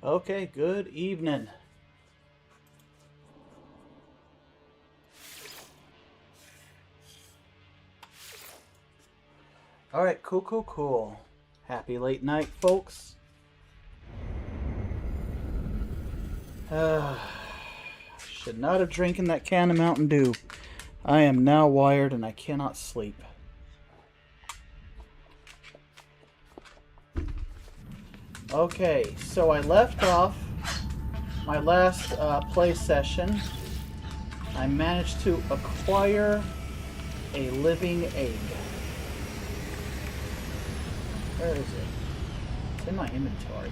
Okay, good evening. All right, cool. Happy late night, folks. Should not have drinking that can of Mountain Dew. I am now wired and I cannot sleep. Okay, so I left off my last play session. I managed to acquire a living egg. Where is it? It's in my inventory.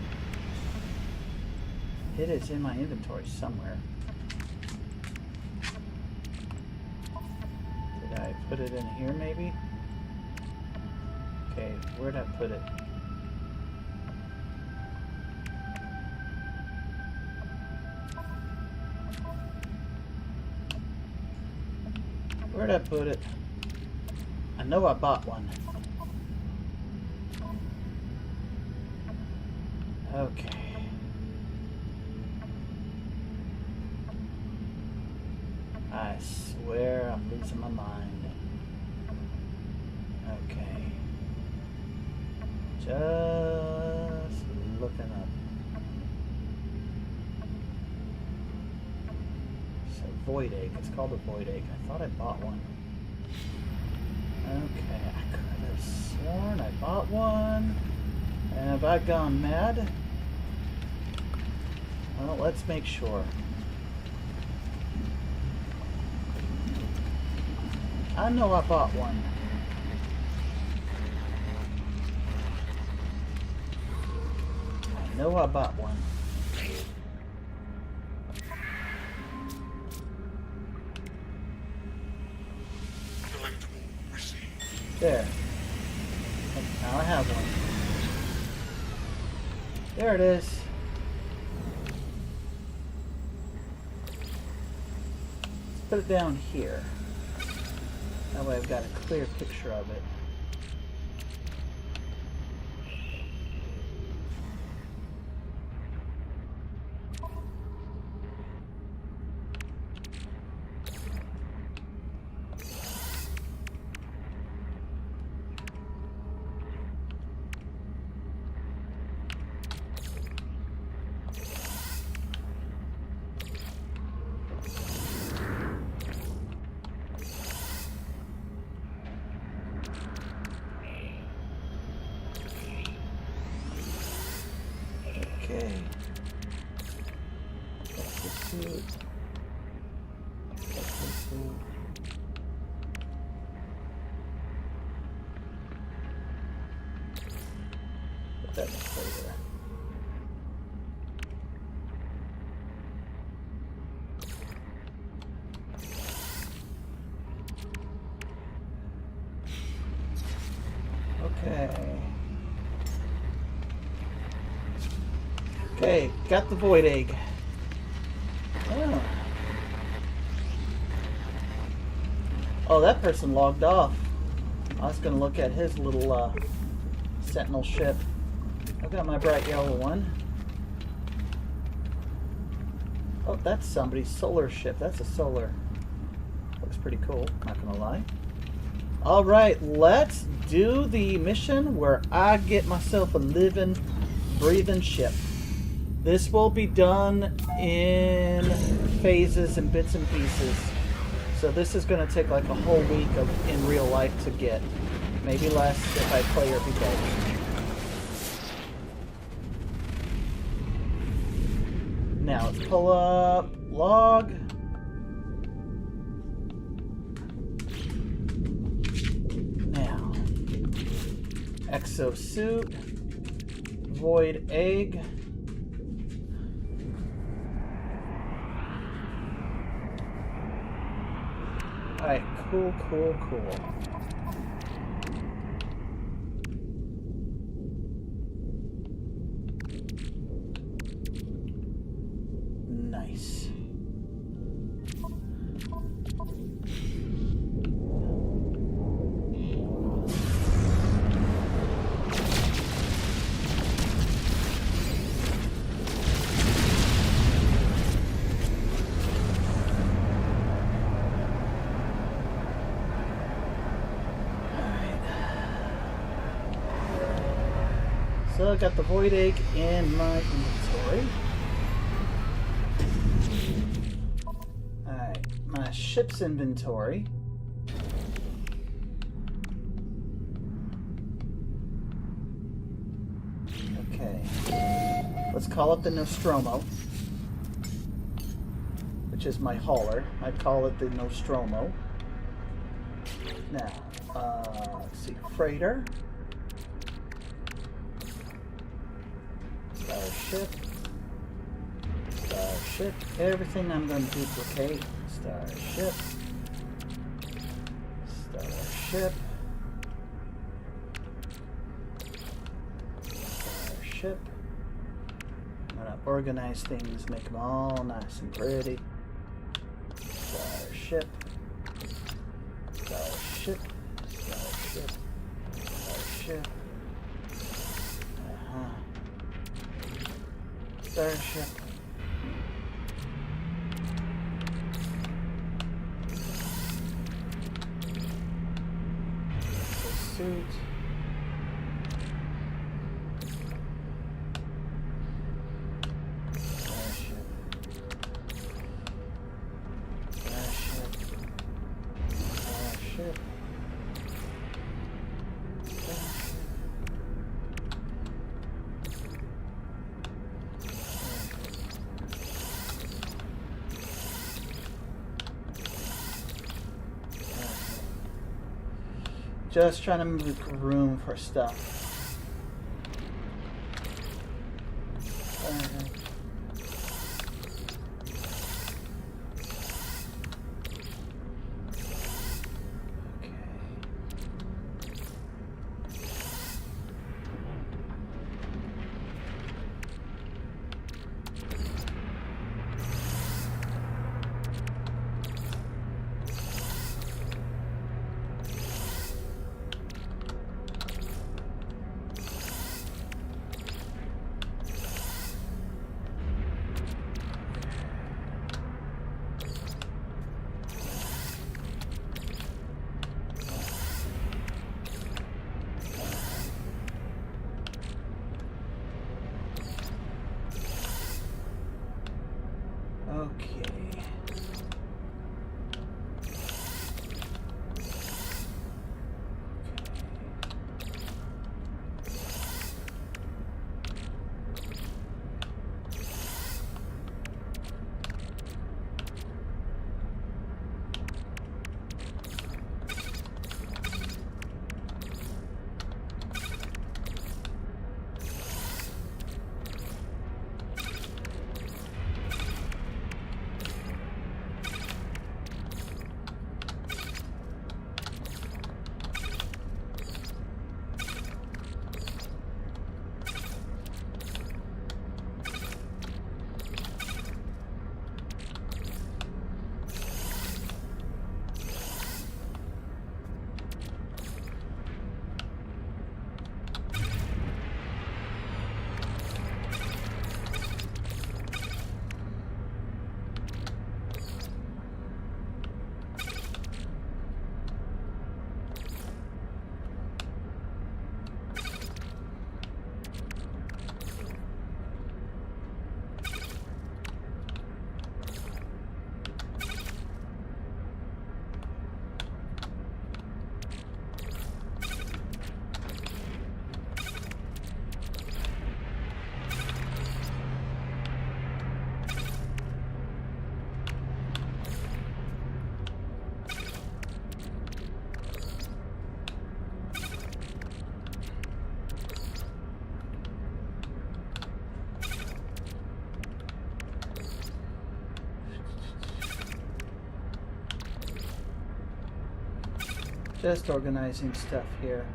It is in my inventory somewhere. Did I put it in here maybe? Okay, where'd I put it? Where'd I put it? I know I bought one. Okay. I swear I'm losing my mind. Okay. Just looking up. It's a void egg. It's called a void egg. I thought I bought one. Okay, I could have sworn I bought one. Have I gone mad? Well, let's make sure. I know I bought one. I know I bought one. There. Now I have one. There it is. Let's put it down here. That way I've got a clear picture of it. Okay. That's the suit. That's the suit. Put that in place there. Okay. Okay, got the void egg. Oh. Oh, that person logged off. I was gonna look at his little sentinel ship. I've got my bright yellow one. Oh, that's somebody's solar ship. That's a solar. Looks pretty cool, not gonna lie. Alright, let's do the mission where I get myself a living, breathing ship. This will be done in phases and bits and pieces. So this is going to take like a whole week of in real life to get. Maybe less if I play every day. Now let's pull up log. Now, exosuit, void egg. Alright, cool. Nice. So I got the void egg in my inventory. Alright, my ship's inventory. Okay. Let's call up the Nostromo, which is my hauler. I'd call it the Nostromo. Now, let's see, freighter. Starship. Starship. Everything I'm going to duplicate. Starship. Starship. Starship. I'm going to organize things, make them all nice and pretty. Starship. Starship. Starship. Starship. Starship. Suit. Starship. Starship. Starship. Just trying to make room for stuff. Okay. Just organizing stuff here.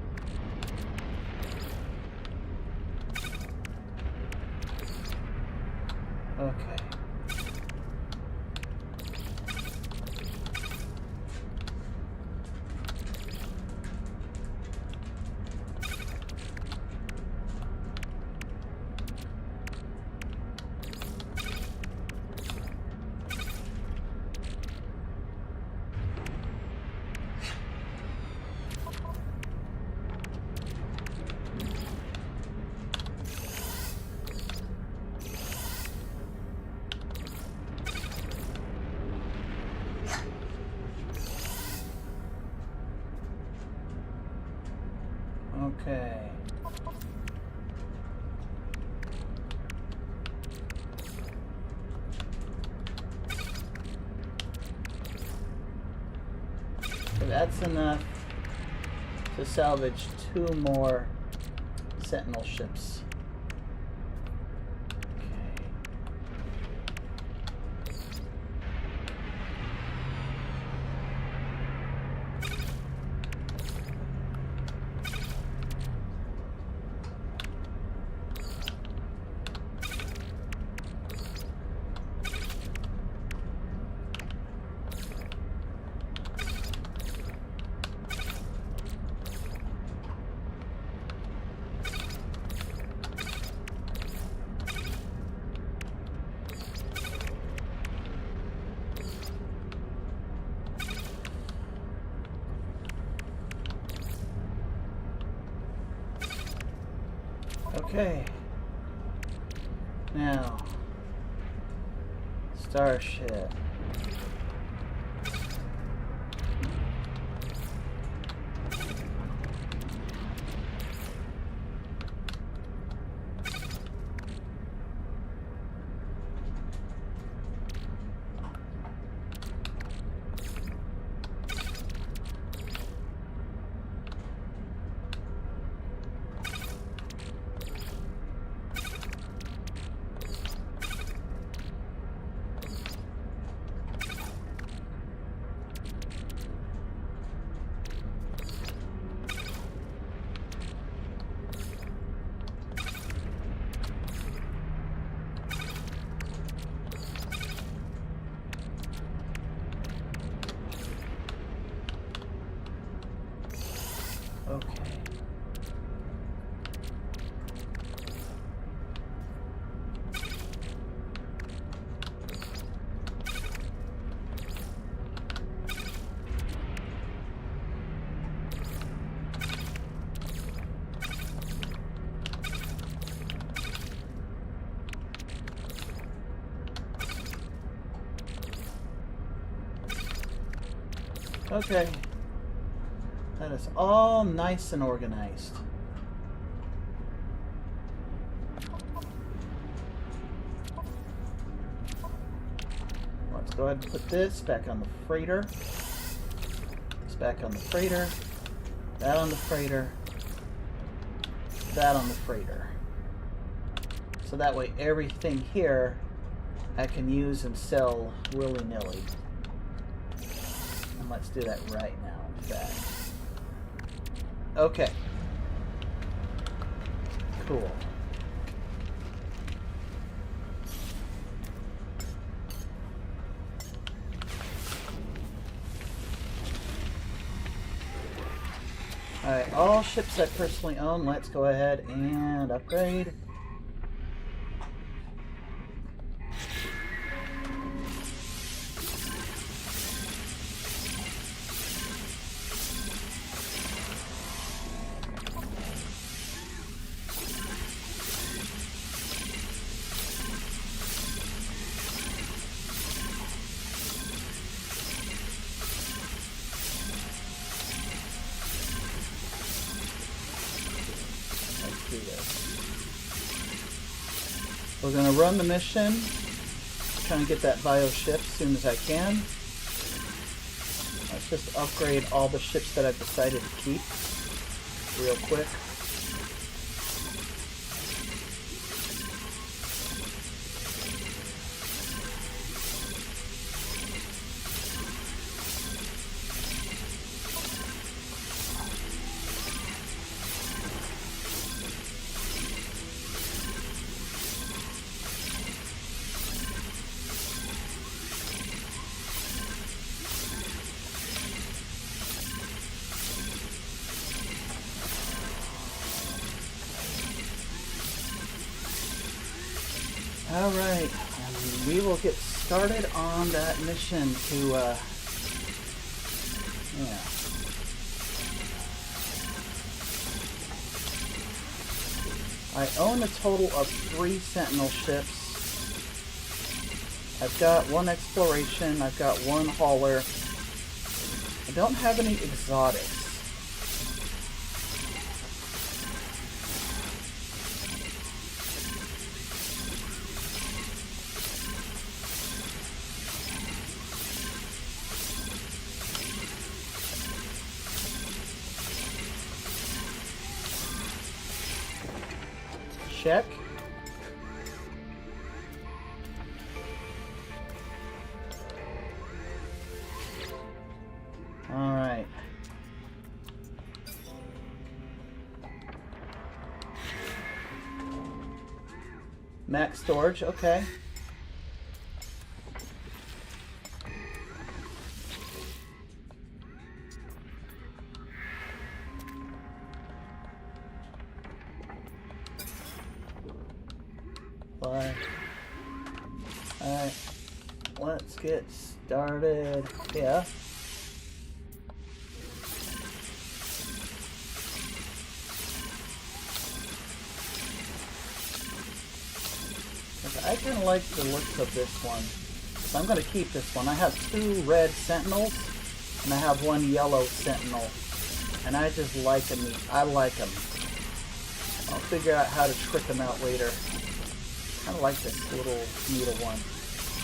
Okay. that's enough to salvage 2 more Sentinel ships. Okay. Now, Starship. Okay. Okay. That is all nice and organized. Let's go ahead and put this back on the freighter. This back on the freighter. That on the freighter. That on the freighter. So that way everything here I can use and sell willy-nilly. And let's do that right now, in fact. Okay. Cool. Alright, all ships I personally own, let's go ahead and upgrade. We're going to run the mission, trying to get that bio ship as soon as I can. Let's just upgrade all the ships that I've decided to keep real quick. Alright, we will get started on that mission to, yeah. I own a total of 3 Sentinel ships. I've got 1 exploration, I've got 1 hauler. I don't have any exotics. check. All right. Max storage, okay. Alright, let's get started. Yeah. I kind of like the looks of this one, so I'm going to keep this one. I have 2 red sentinels, and I have 1 yellow sentinel, and I just like them. I like them. I'll figure out how to trick them out later. I kind of like this little needle one.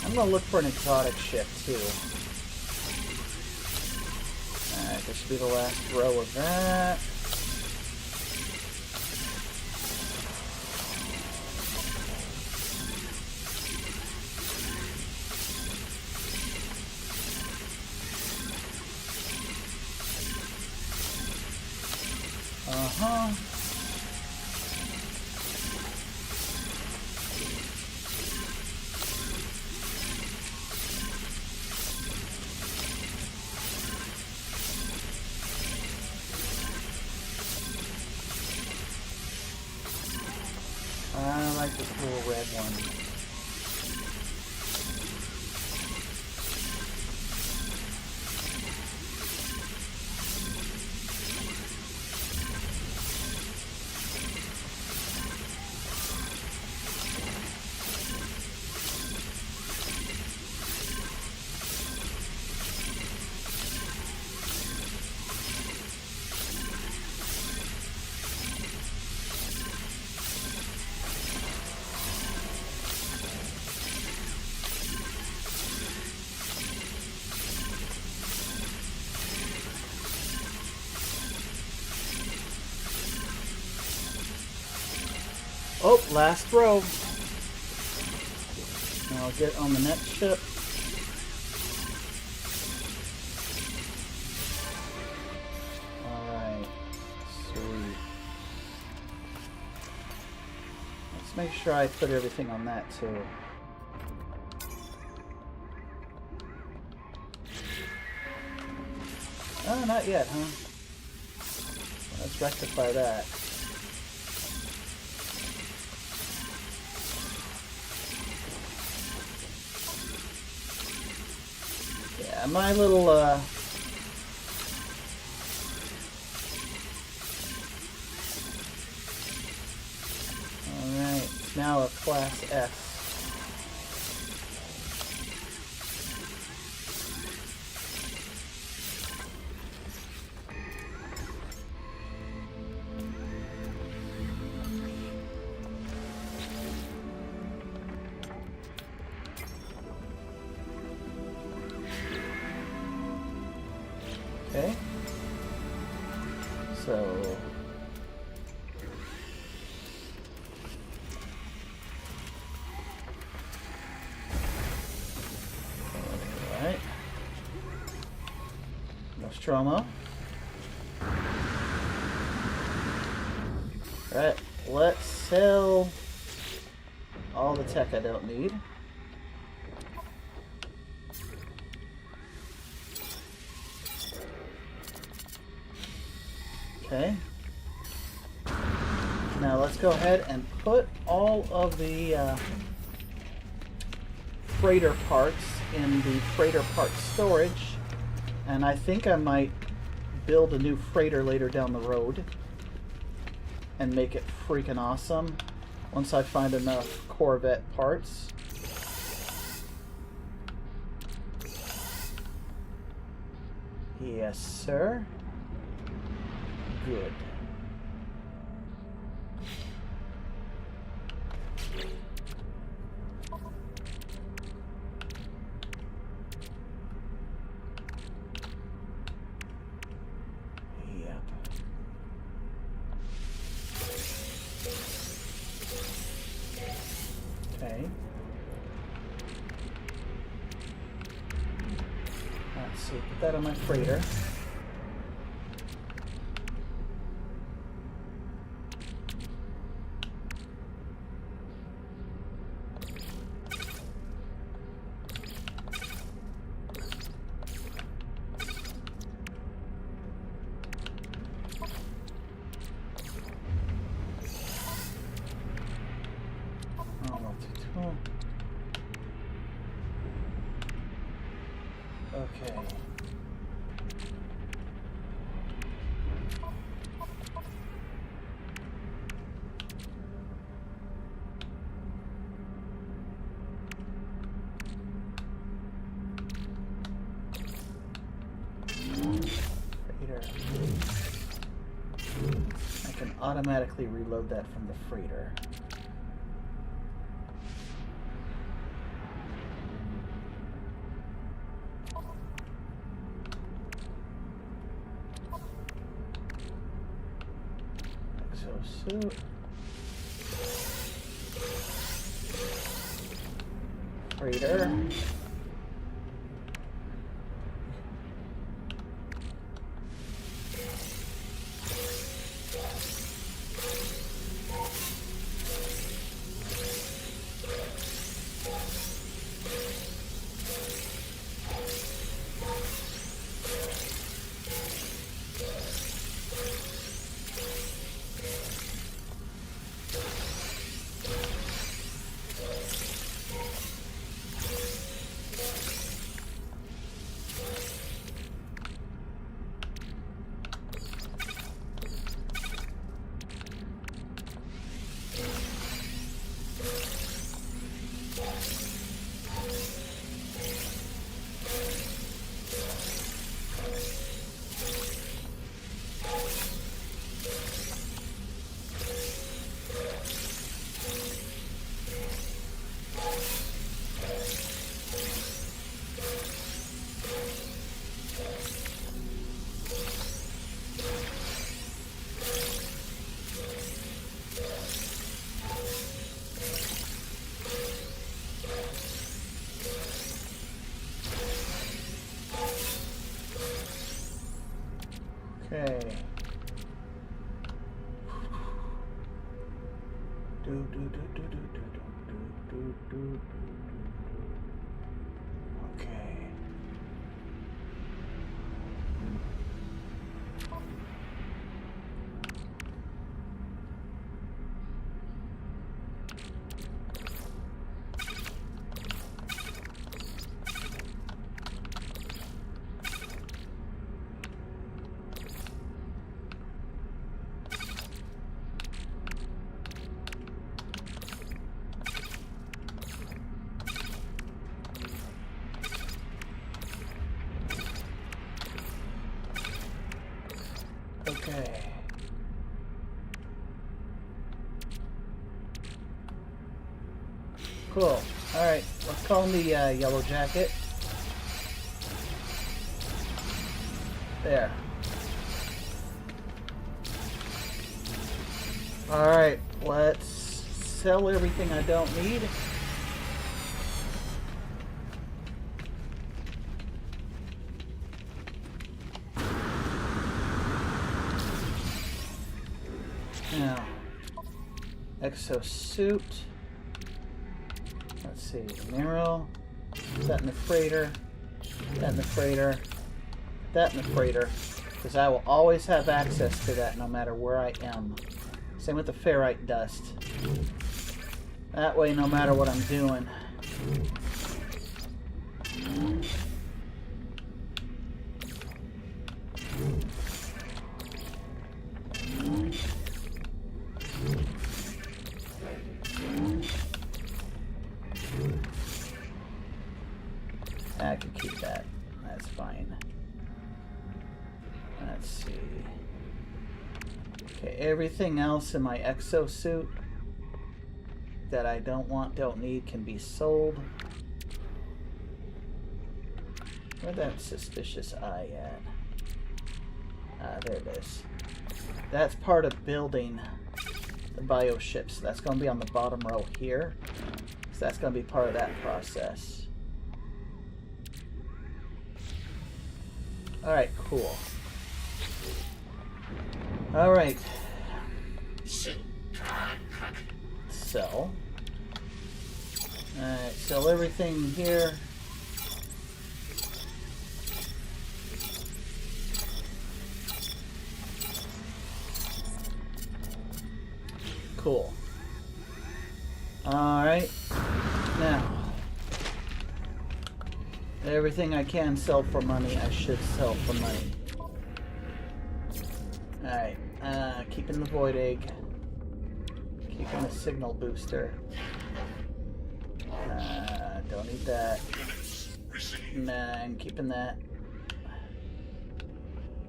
I'm going to look for an exotic ship, too. Alright, this should be the last row of that. Uh-huh. I like this little red one. Oh, last row. Now I'll get on the next ship. Alright, sweet. Let's make sure I put everything on that too. Oh, not yet, huh? Let's rectify that. Yeah, my little, Alright, it's now a Class S. Okay, so alright, Nostromo. Alright, let's sell all the tech I don't need. Okay. Now let's go ahead and put all of the freighter parts in the freighter part storage. And I think I might build a new freighter later down the road and make it freaking awesome once I find enough Corvette parts. Yes, sir. Good. Yep. Okay. Let's see, put that on my freighter. Okay. Freighter. I can automatically reload that from the freighter. Exosuit. Freighter. Okay. Okay. Okay. Cool. Alright, let's call him the Yellow Jacket. There. Alright, let's sell everything I don't need. Now, exosuit. Let's see, mineral. That in the freighter. That in the freighter. That in the freighter. Because I will always have access to that no matter where I am. Same with the ferrite dust. That way, no matter what I'm doing. I can keep that. That's fine. Let's see. Okay, everything else in my exosuit that I don't want, don't need, can be sold. Where'd that suspicious eye at? Ah, there it is. That's part of building the bioships. That's going to be on the bottom row here. So that's going to be part of that process. Alright, cool. Alright. Sell. Alright, sell everything here. Cool. Alright. Now, everything I can sell for money, I should sell for money. Alright. Keeping the void egg. Keeping the signal booster. Don't need that. Nah, I'm keeping that.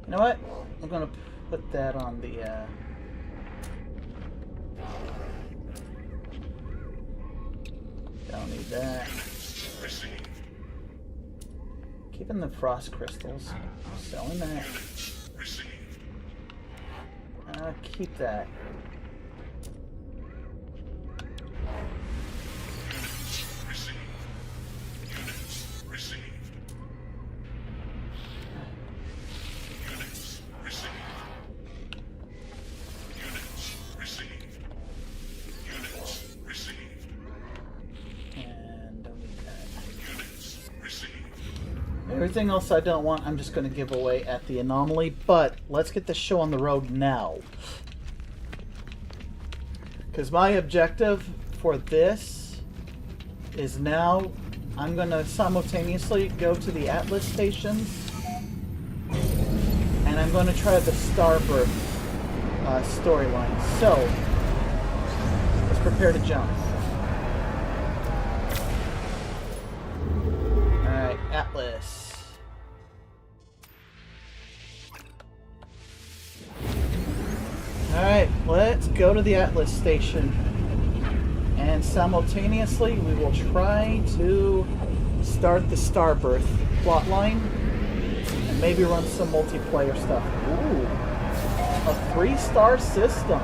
You know what? I'm gonna put that on the, don't need that. Keeping the frost crystals. Selling that. Keep that. Everything else I don't want, I'm just going to give away at the anomaly. But let's get the show on the road now. Because my objective for this is now I'm going to simultaneously go to the Atlas stations. And I'm going to try the Starbirth storyline. So, let's prepare to jump. Alright, Atlas. Alright, let's go to the Atlas station. And simultaneously, we will try to start the Starbirth plotline. And maybe run some multiplayer stuff. Ooh, a 3-star system.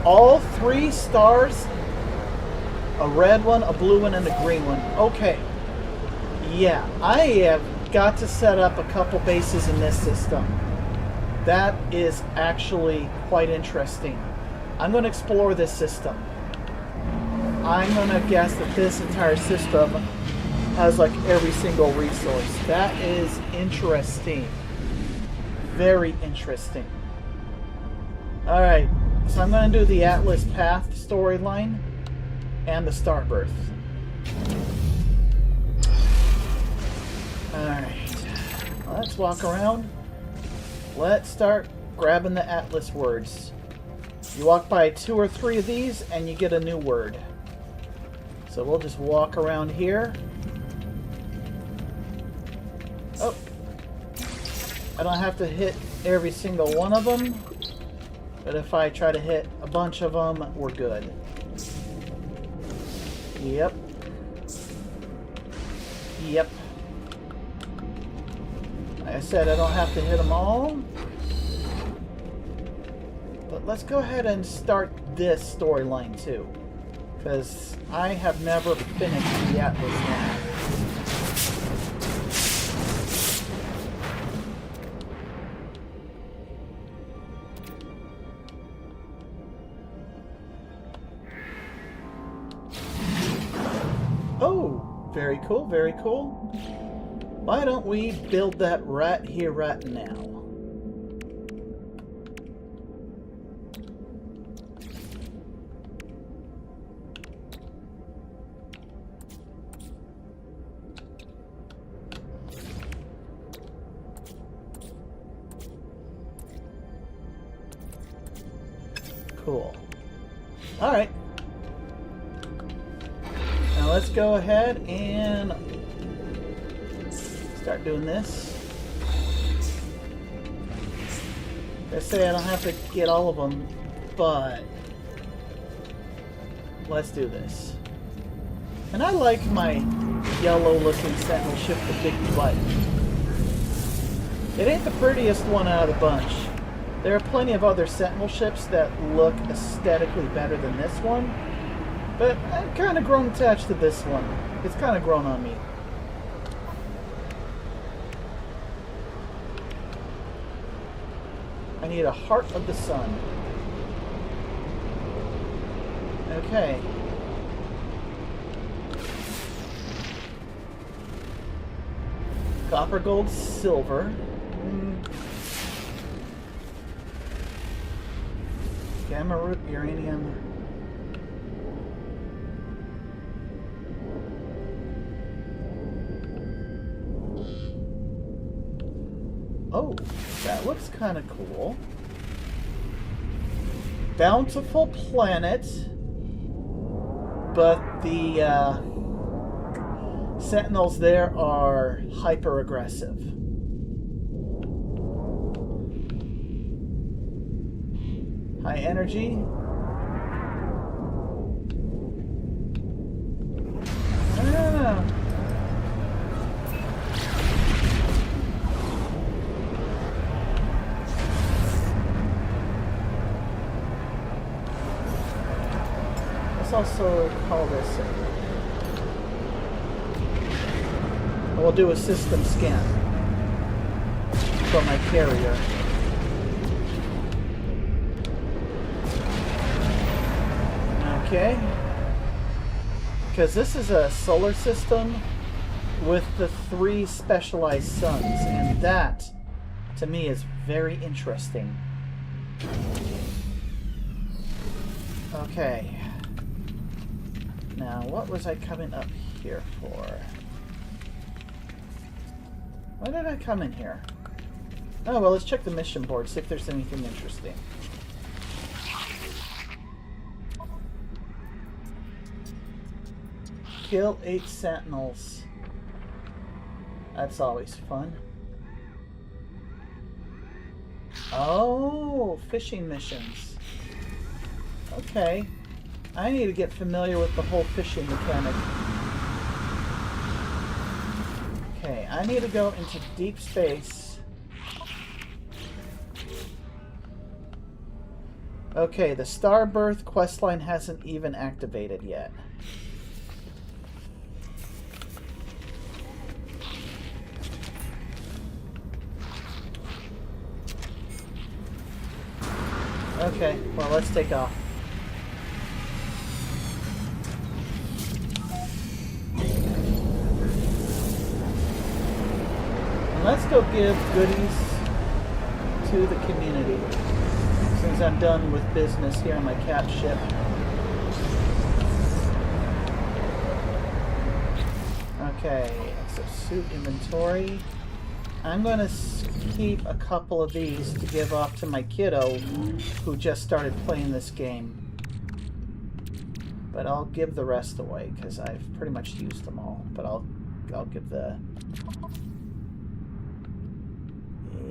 All 3 stars. A red one, a blue one, and a green one. Okay. Yeah, I have got to set up a couple bases in this system. That is actually quite interesting. I'm going to explore this system. I'm going to guess that this entire system has like every single resource. That is interesting. Very interesting. Alright, so I'm going to do the Atlas Path storyline and the Starbirth. Alright, let's walk around. Let's start grabbing the Atlas words. You walk by 2 or 3 of these and you get a new word. So we'll just walk around here. Oh. I don't have to hit every single one of them. But if I try to hit a bunch of them, we're good. Yep. Yep. Like I said, I don't have to hit them all. But let's go ahead and start this storyline too. Because I have never finished the Atlas one. Oh, very cool, very cool. Why don't we build that right here, right now? Cool. Alright. Now let's go ahead and start doing this. I say I don't have to get all of them, but let's do this. And I like my yellow looking Sentinel ship, the big butt. It ain't the prettiest one out of the bunch. There are plenty of other Sentinel ships that look aesthetically better than this one, But I've kind of grown attached to this one. It's kind of grown on me. I need a Heart of the Sun. Okay. Copper, gold, silver. Gamma root, uranium. Oh, that looks kind of cool. Bountiful planet, but the Sentinels there are hyper aggressive. High energy. I don't know. Let's also call this. We'll do a system scan from my carrier. Okay. Because this is a solar system with the 3 specialized suns, and that, to me, is very interesting. Okay. Now, what was I coming up here for? Why did I come in here? Oh, well, let's check the mission board, see if there's anything interesting. Kill 8 Sentinels. That's always fun. Oh, fishing missions. Okay. I need to get familiar with the whole fishing mechanic. Okay, I need to go into deep space. Okay, the Starbirth questline hasn't even activated yet. Okay, well, let's take off. And let's go give goodies to the community. Since I'm done with business here on my cat ship. Okay, so suit inventory. I'm going to keep a couple of these to give off to my kiddo who just started playing this game. But I'll give the rest away because I've pretty much used them all. But I'll give the...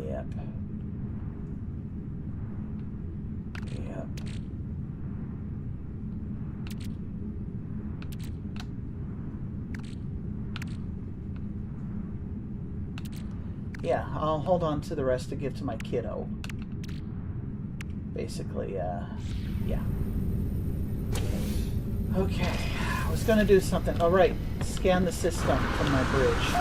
Yep. Yep. Yeah, I'll hold on to the rest to give to my kiddo. Basically, yeah. Okay, I was gonna do something. All right, scan the system from my bridge.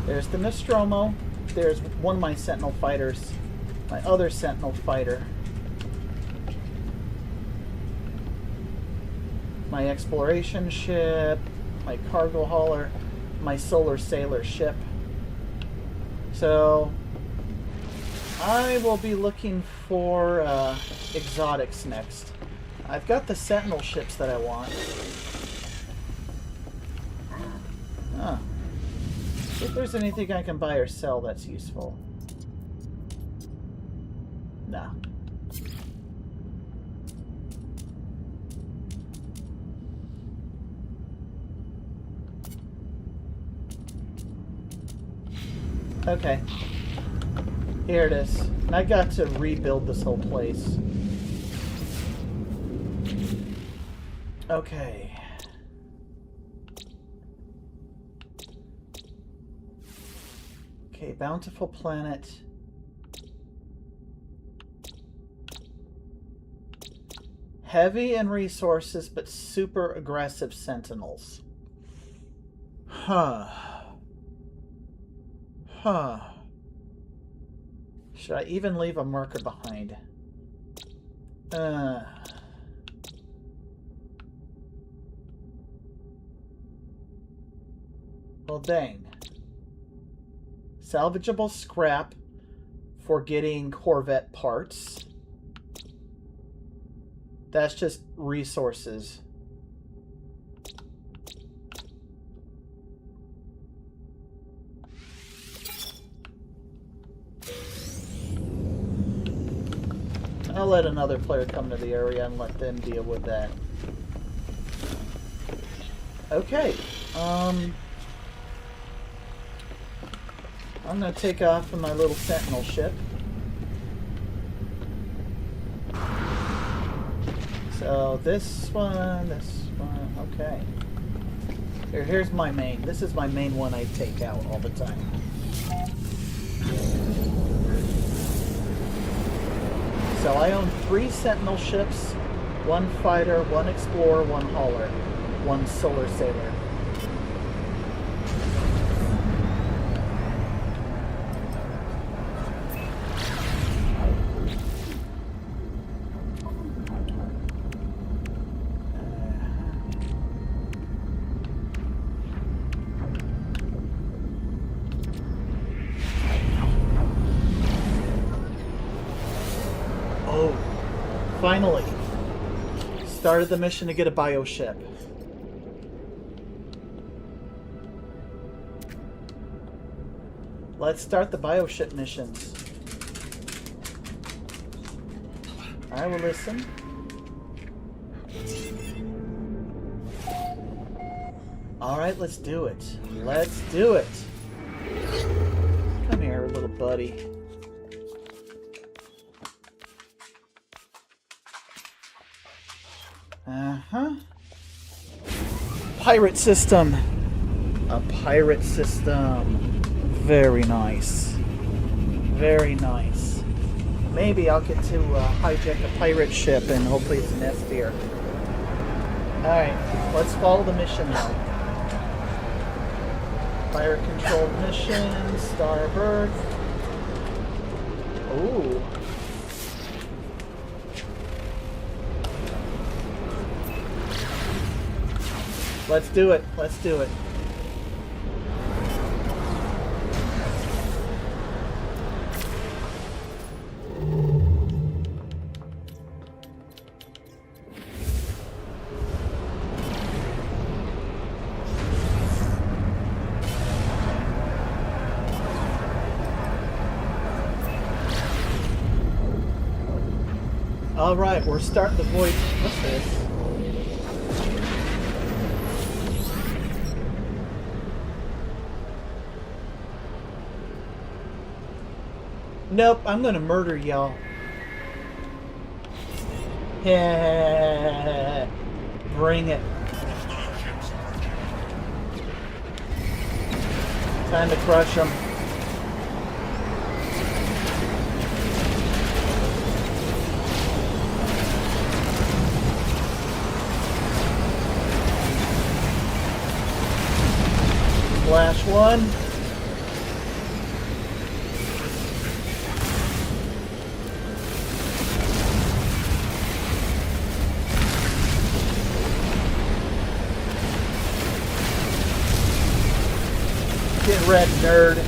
There's the Nostromo. There's one of my Sentinel fighters. My other Sentinel fighter. My exploration ship. My cargo hauler. My solar sailor ship. So I will be looking for exotics next. I've got the Sentinel ships that I want. Huh. See if there's anything I can buy or sell that's useful. Nah. Okay. Here it is. And I got to rebuild this whole place. Okay. Okay, bountiful planet. Heavy in resources, but super aggressive sentinels. Huh. Huh. Should I even leave a marker behind? Well, dang. Salvageable scrap for getting Corvette parts. That's just resources. I'll let another player come to the area and let them deal with that. Okay. I'm going to take off in my little sentinel ship. So this one, okay. Here's my main. This is my main one I take out all the time. So I own 3 sentinel ships, 1 fighter, 1 explorer, 1 hauler, 1 solar sailor. Finally, started the mission to get a bioship. Let's start the bioship missions. I will listen. Alright, let's do it. Let's do it. Come here, little buddy. Uh-huh. Pirate system. A pirate system. Very nice. Very nice. Maybe I'll get to hijack a pirate ship and hopefully it's an S-tier. Alright, let's follow the mission now. Pirate controlled mission, starboard. Ooh. Let's do it. Let's do it. All right, we're starting the voyage. What's this? Nope, I'm gonna murder y'all. Yeah, bring it. Time to crush them. Flash one. Get red, nerd.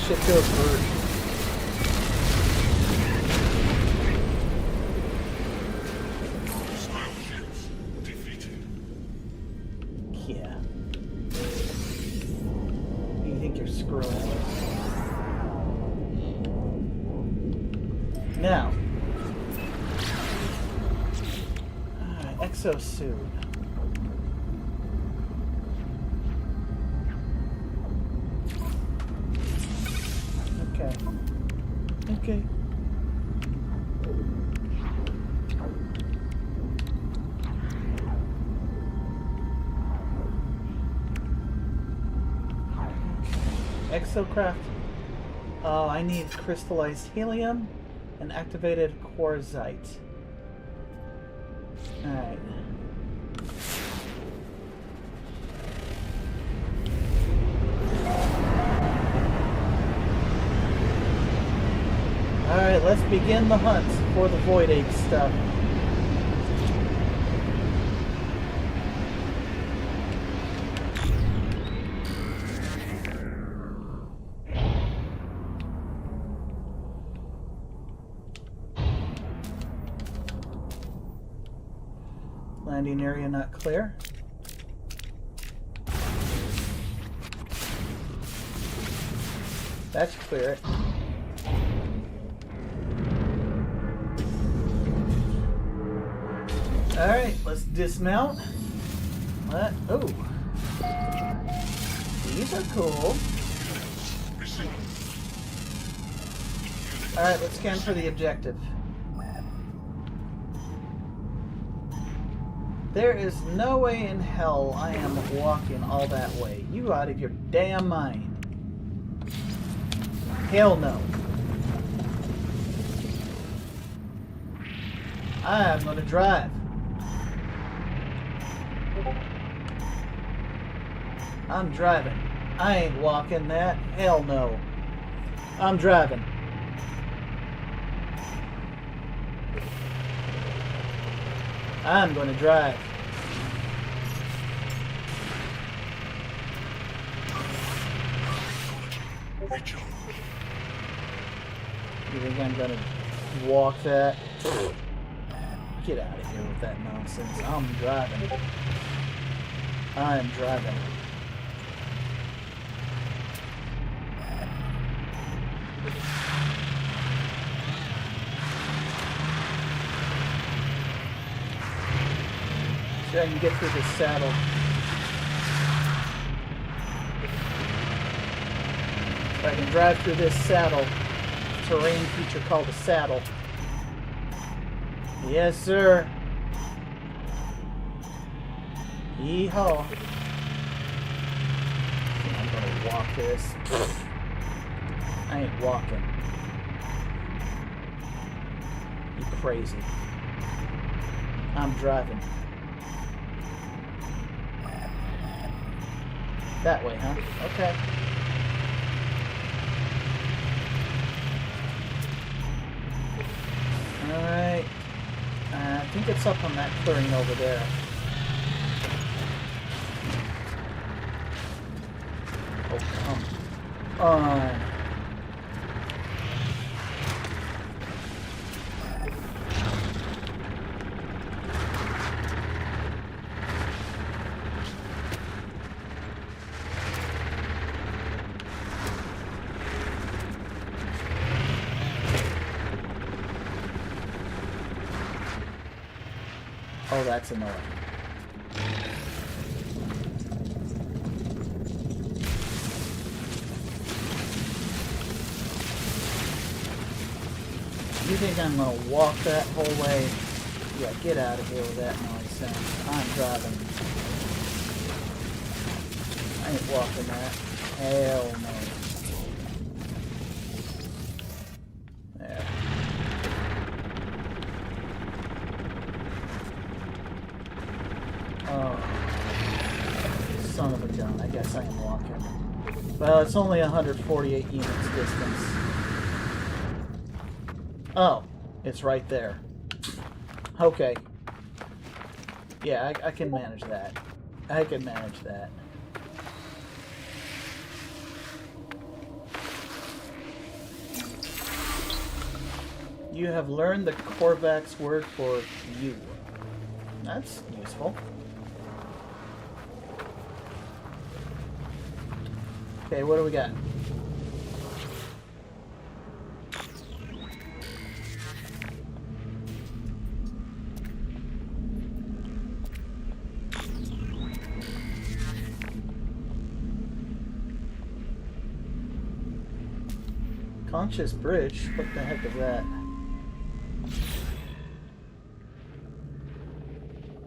Shit goes bird. Yeah. You think you're screwing us? Now. Exosuit. Okay. Exocraft. Oh, I need crystallized helium and activated quartzite. Alright. Alright, let's begin the hunt for the Void Ape stuff. Landing area not clear. That should clear it. Alright, let's dismount. Oh. These are cool. Alright, let's scan for the objective. There is no way in hell I am walking all that way. You out of your damn mind. Hell no. I'm gonna drive. I'm driving. I ain't walking that. Hell no. I'm driving. I'm going to drive. You think I'm going to walk that? Get out of here with that nonsense. I'm driving. I'm driving. See if I can get through this saddle. If I can drive through this saddle, terrain feature called a saddle. Yes, sir. Yeehaw. I'm gonna walk this. I ain't walking. You crazy. I'm driving. That way, huh? Okay. Alright. I think it's up on that clearing over there. Oh, come on. Oh, that's annoying. You think I'm gonna walk that whole way? Yeah, get out of here with that nonsense. I'm driving. I ain't walking that. Hell no. There. Oh, son of a gun. I guess I am walking. Well, it's only 148 units distance. Oh, it's right there. Okay. Yeah, I can manage that. I can manage that. You have learned the Korvax word for you. That's useful. Okay, what do we got? Conscious bridge? What the heck is that?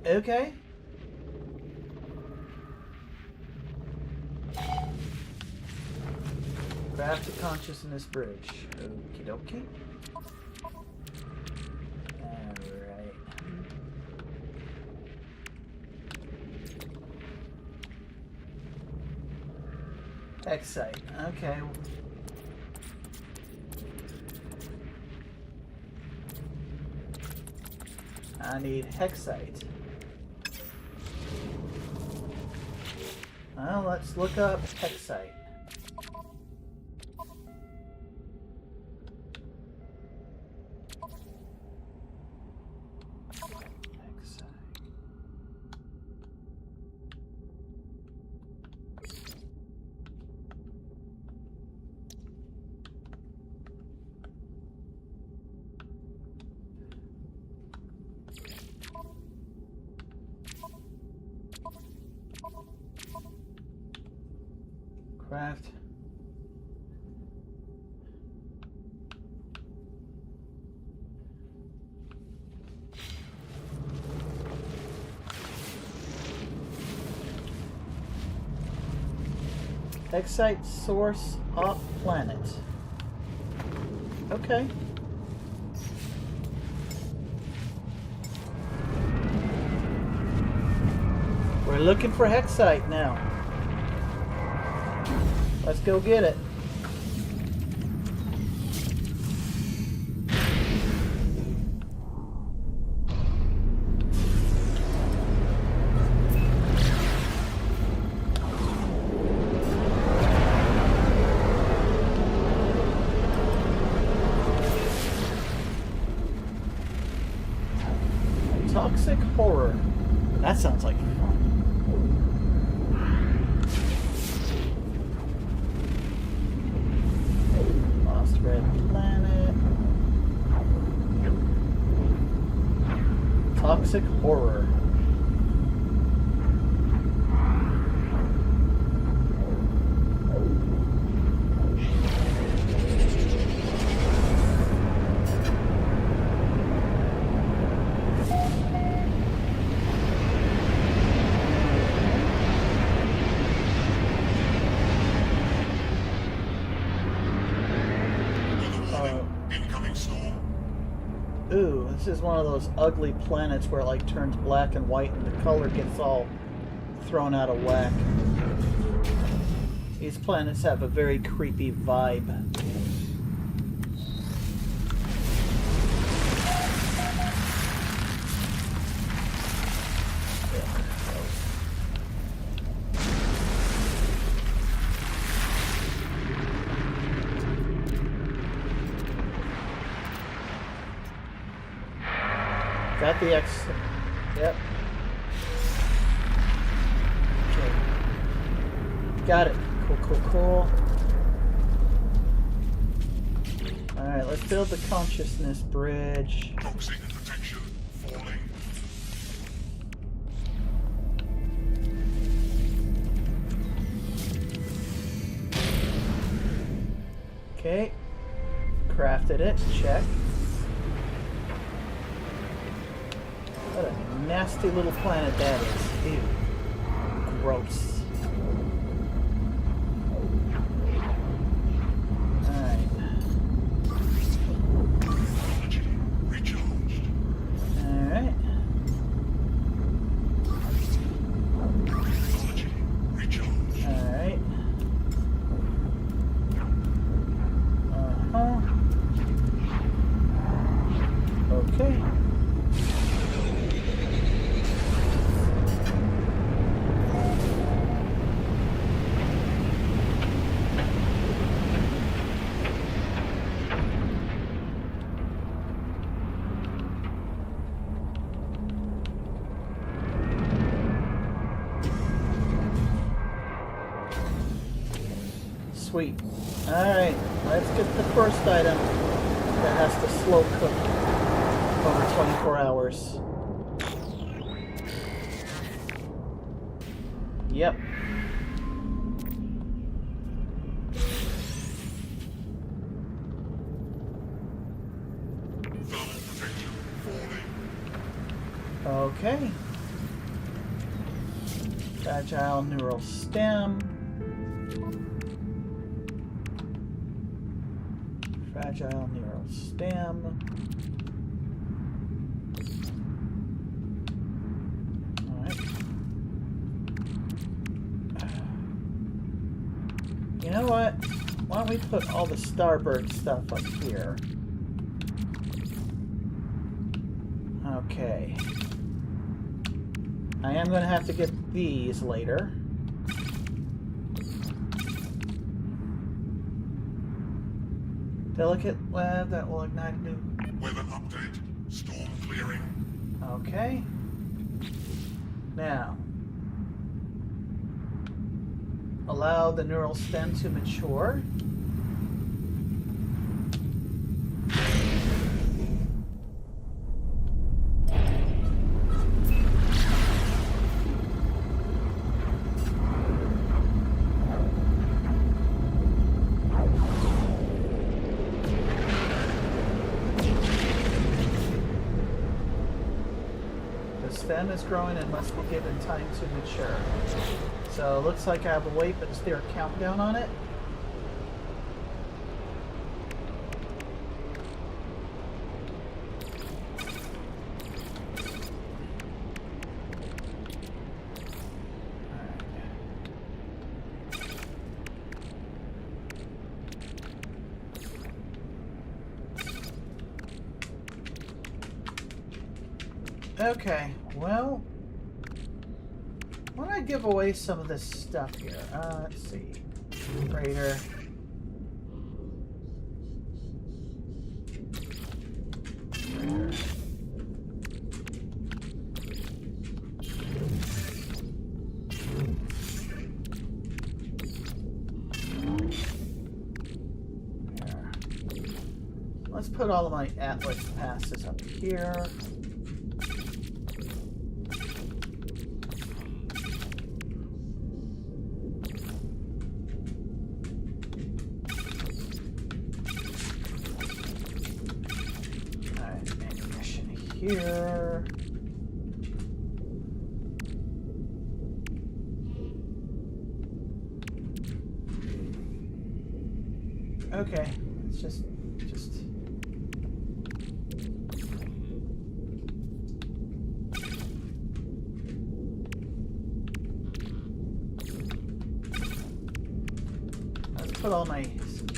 Okay. Craft a consciousness bridge. Okie dokie. Alright. Excite. Okay. I need Hexite. Well, let's look up Hexite. Craft. Excite source off planet. Okay. We're looking for Hexite now. Let's go get it. Toxic horror. That sounds like fun. Lost Red Planet. Toxic horror. Ooh, this is one of those ugly planets where it like turns black and white and the color gets all thrown out of whack. These planets have a very creepy vibe. Got the X. Yep. Okay. Got it. Cool, cool, cool. Alright, let's build the consciousness bridge. Toxic detection falling. Okay. Crafted it. Check. What a nasty little planet that is. Ew. Gross. Alright. Technology recharged. Alright. Technology recharged. Alright. Uh-huh. Okay. Sweet. Alright, let's get the first item that has to slow cook over 24 hours. Yep. Okay. Fragile neural stem. Fragile neural stem. Alright. You know what? Why don't we put all the Starbird stuff up here? Okay. I am going to have to get these later. Delicate web that will ignite new... Weather update. Storm clearing. Okay. Now. Allow the neural stem to mature. Stem is growing and must be given time to mature. So it looks like I have to wait, but is there a countdown on it? Okay, well, why don't I give away some of this stuff here? Let's see. Freighter. Let's put all of my Atlas passes up here. Here. Okay, it's just let's put all my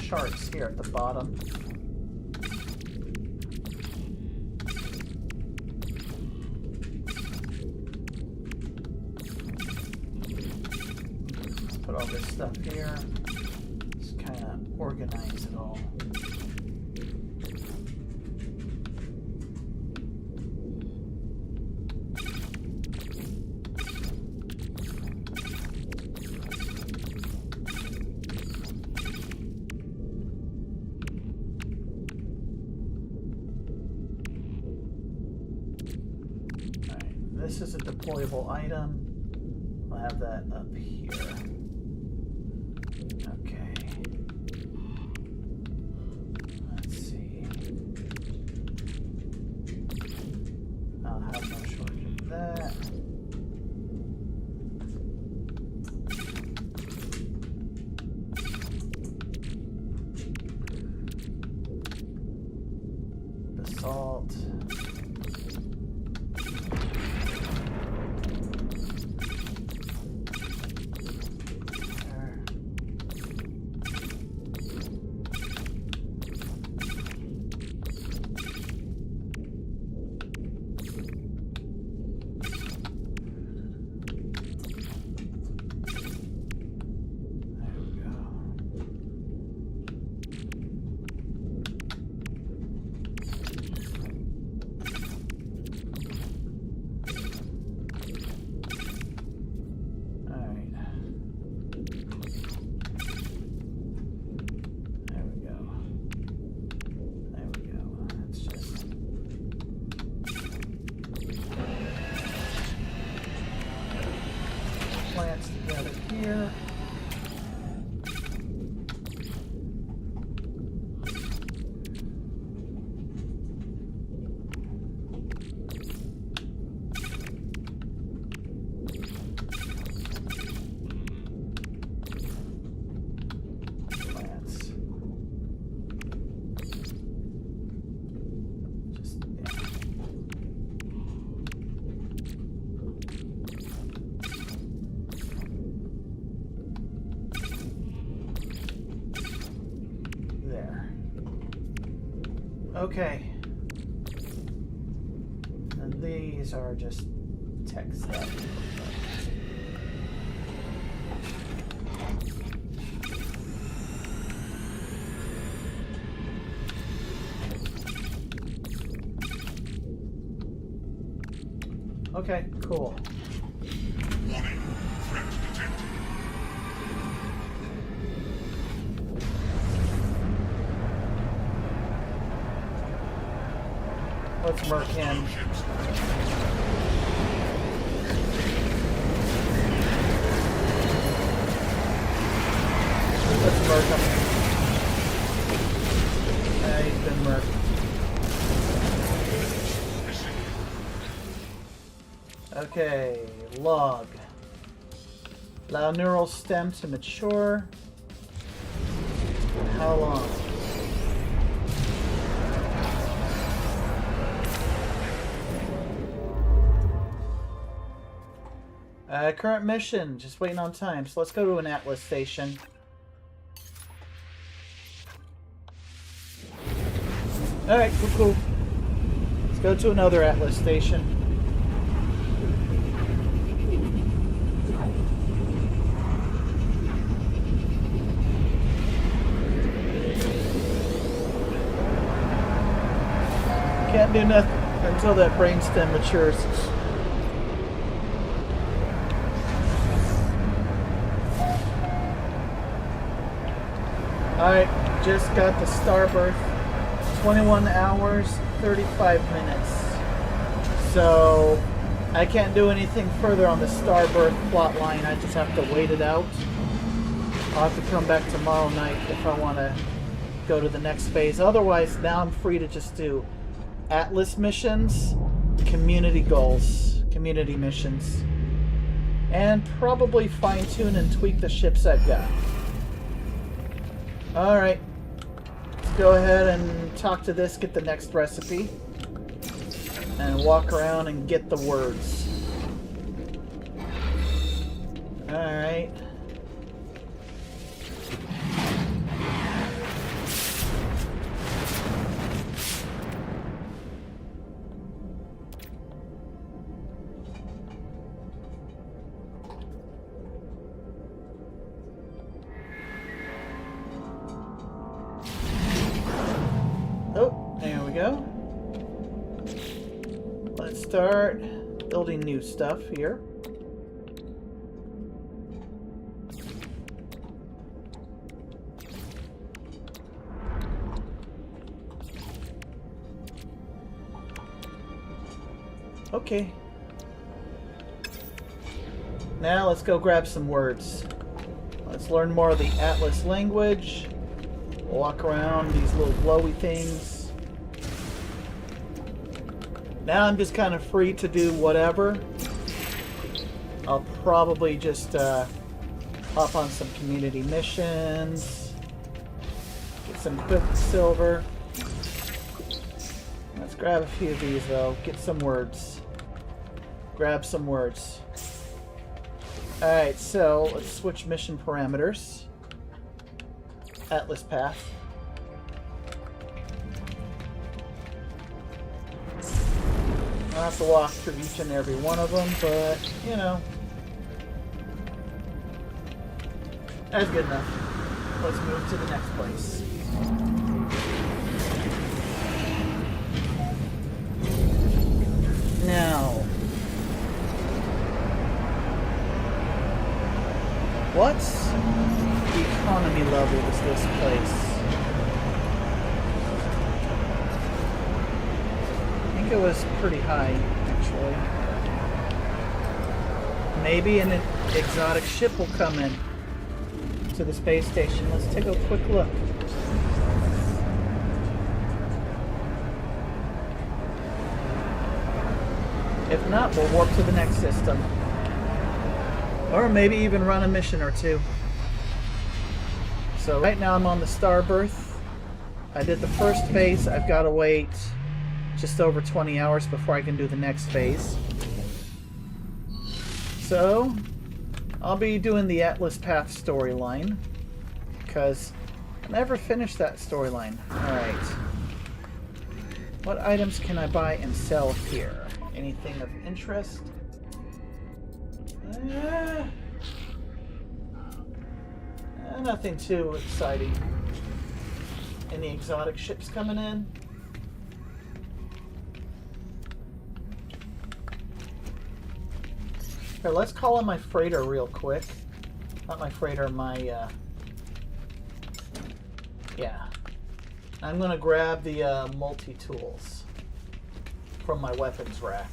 charts here at the bottom. Put all this stuff here. Just kind of organize it all. Alright, this is a deployable item. I'll have that up here. Okay. Let's see. I'll have no shortage of that. Basalt. Plants together here. Okay. And these are just text stuff. Okay, cool. Warning. Threat detected. Let's mark him. Ships. Let's mark him. He's been marked. Missing. Okay, log. Allow neural stem to mature. How long? Current mission, just waiting on time. So let's go to an Atlas station. Alright, cool. Let's go to another Atlas station. Can't do nothing until that brainstem matures. Alright, just got the Starbirth. 21 hours, 35 minutes. So, I can't do anything further on the Starbirth plotline. I just have to wait it out. I'll have to come back tomorrow night if I want to go to the next phase. Otherwise, now I'm free to just do Atlas missions, community goals, community missions, and probably fine-tune and tweak the ships I've got. Alright, let's go ahead and talk to this, get the next recipe, and walk around and get the words. Alright. Oh, there we go. Let's start building new stuff here. Okay. Now let's go grab some words. Let's learn more of the Atlas language. Walk around these little glowy things. Now I'm just kind of free to do whatever. I'll probably just hop on some community missions. Get some Quicksilver. Let's grab a few of these though. Get some words. Grab some words. Alright, so let's switch mission parameters. Atlas path. I'll have to walk through each and every one of them, but, you know, that's good enough. Let's move to the next place. Now, what's economy level is this place? I think it was pretty high, actually. Maybe an exotic ship will come in to the space station. Let's take a quick look. If not, we'll warp to the next system. Or maybe even run a mission or two. So right now I'm on the Starbirth. I did the first phase. I've got to wait just over 20 hours before I can do the next phase. So I'll be doing the Atlas Path storyline because I never finished that storyline. Alright. What items can I buy and sell here? Anything of interest? Nothing too exciting. Any exotic ships coming in? Here, let's call in my freighter real quick. Not my freighter, my, yeah. I'm gonna grab the multi-tools from my weapons rack.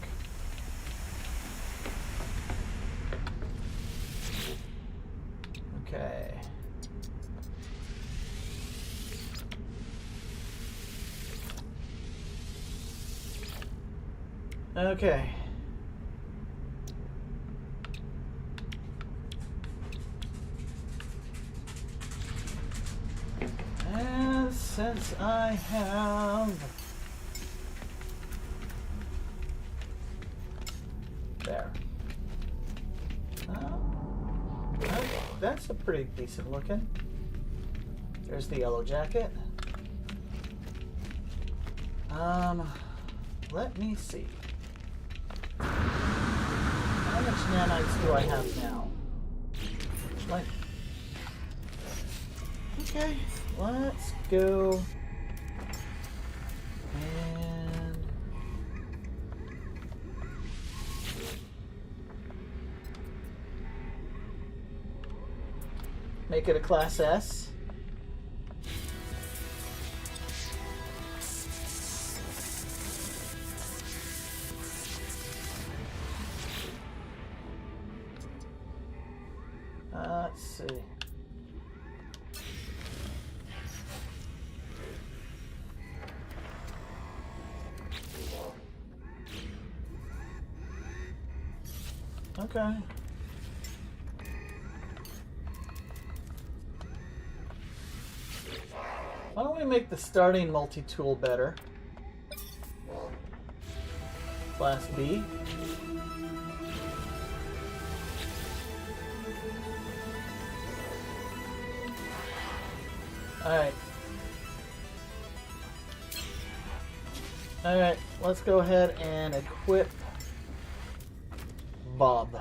Okay. Okay. And since I have there. That's a pretty decent looking. There's the yellow jacket. Let me see. How much nanites do I have now? Like, okay, let's go and make it a Class S. Let's see. Okay. Why don't we make the starting multi-tool better? Class B. Alright. Alright, let's go ahead and equip Bob.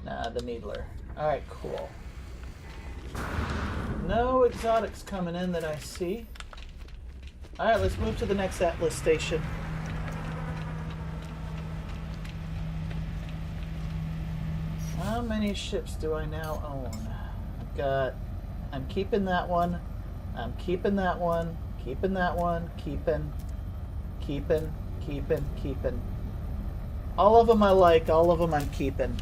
Nah, the Needler. Alright, cool. No exotics coming in that I see. Alright, let's move to the next Atlas station. How many ships do I now own? I've got... I'm keeping that one. I'm keeping that one. Keeping that one. Keeping. All of them I like. All of them I'm keeping.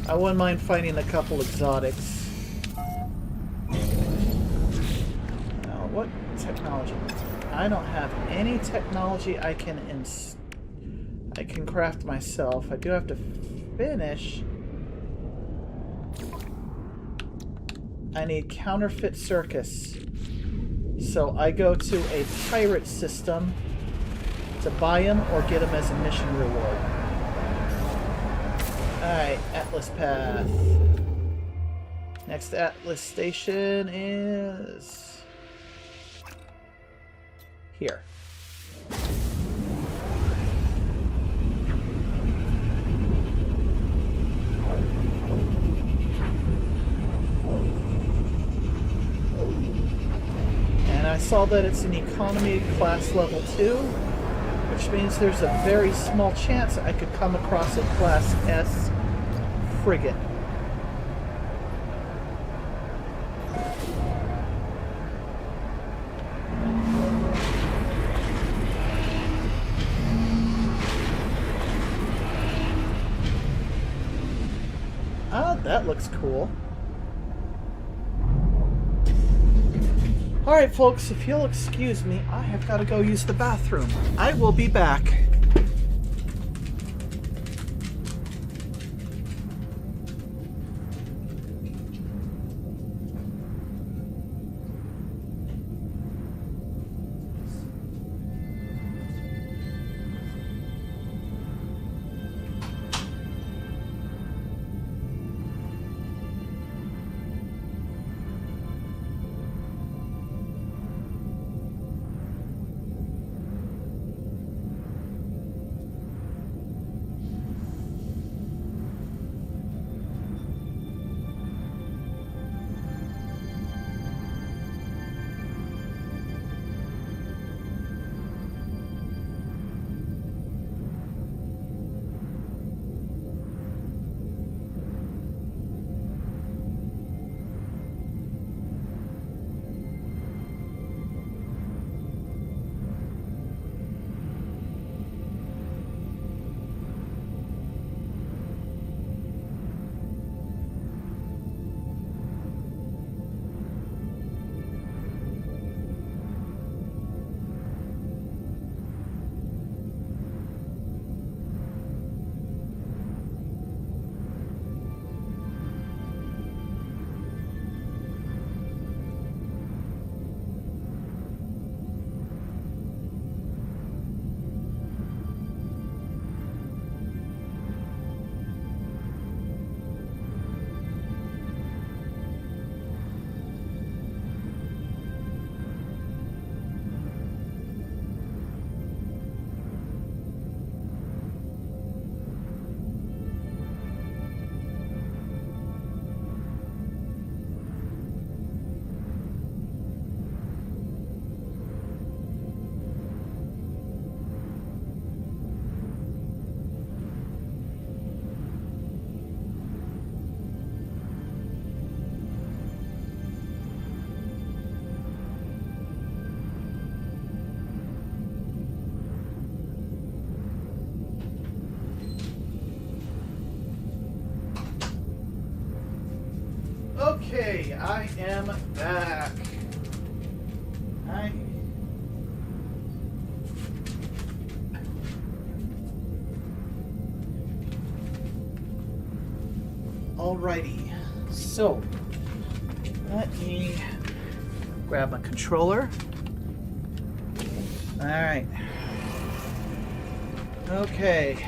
I wouldn't mind finding a couple exotics. Now, what technology? I don't have any technology I can craft myself. I do have to finish. I need counterfeit circus. So I go to a pirate system to buy them or get them as a mission reward. Alright, Atlas Path. Next Atlas station is here. And I saw that it's an economy class level 2, which means there's a very small chance I could come across a Class S frigate. Ah, that looks cool. Alright folks, if you'll excuse me, I have got to go use the bathroom. I will be back. am back. Hi. Alrighty. So, let me grab my controller. Alright. Okay.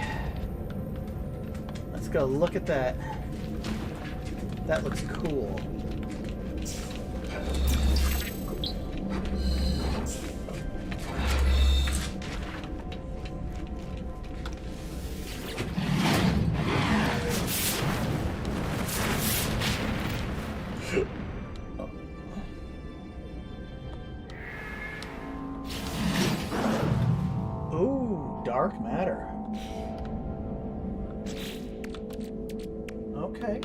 Let's go look at that. That looks cool. Ooh, dark matter. Okay.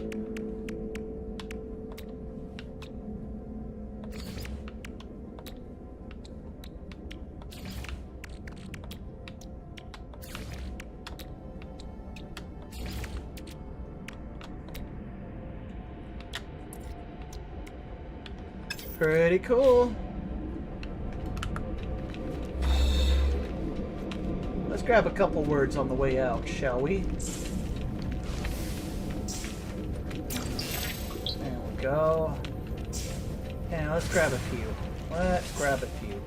Pretty cool. Let's grab a couple words on the way out, shall we? There we go. And let's grab a few. Let's grab a few.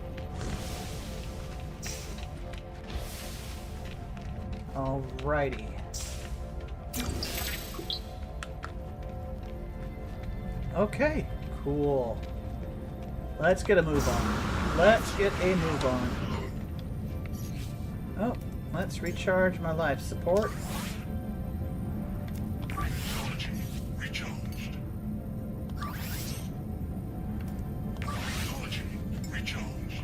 Alrighty. Okay, cool. Let's get a move on. Let's get a move on. Oh, let's recharge my life support. Technology recharged. Technology recharged.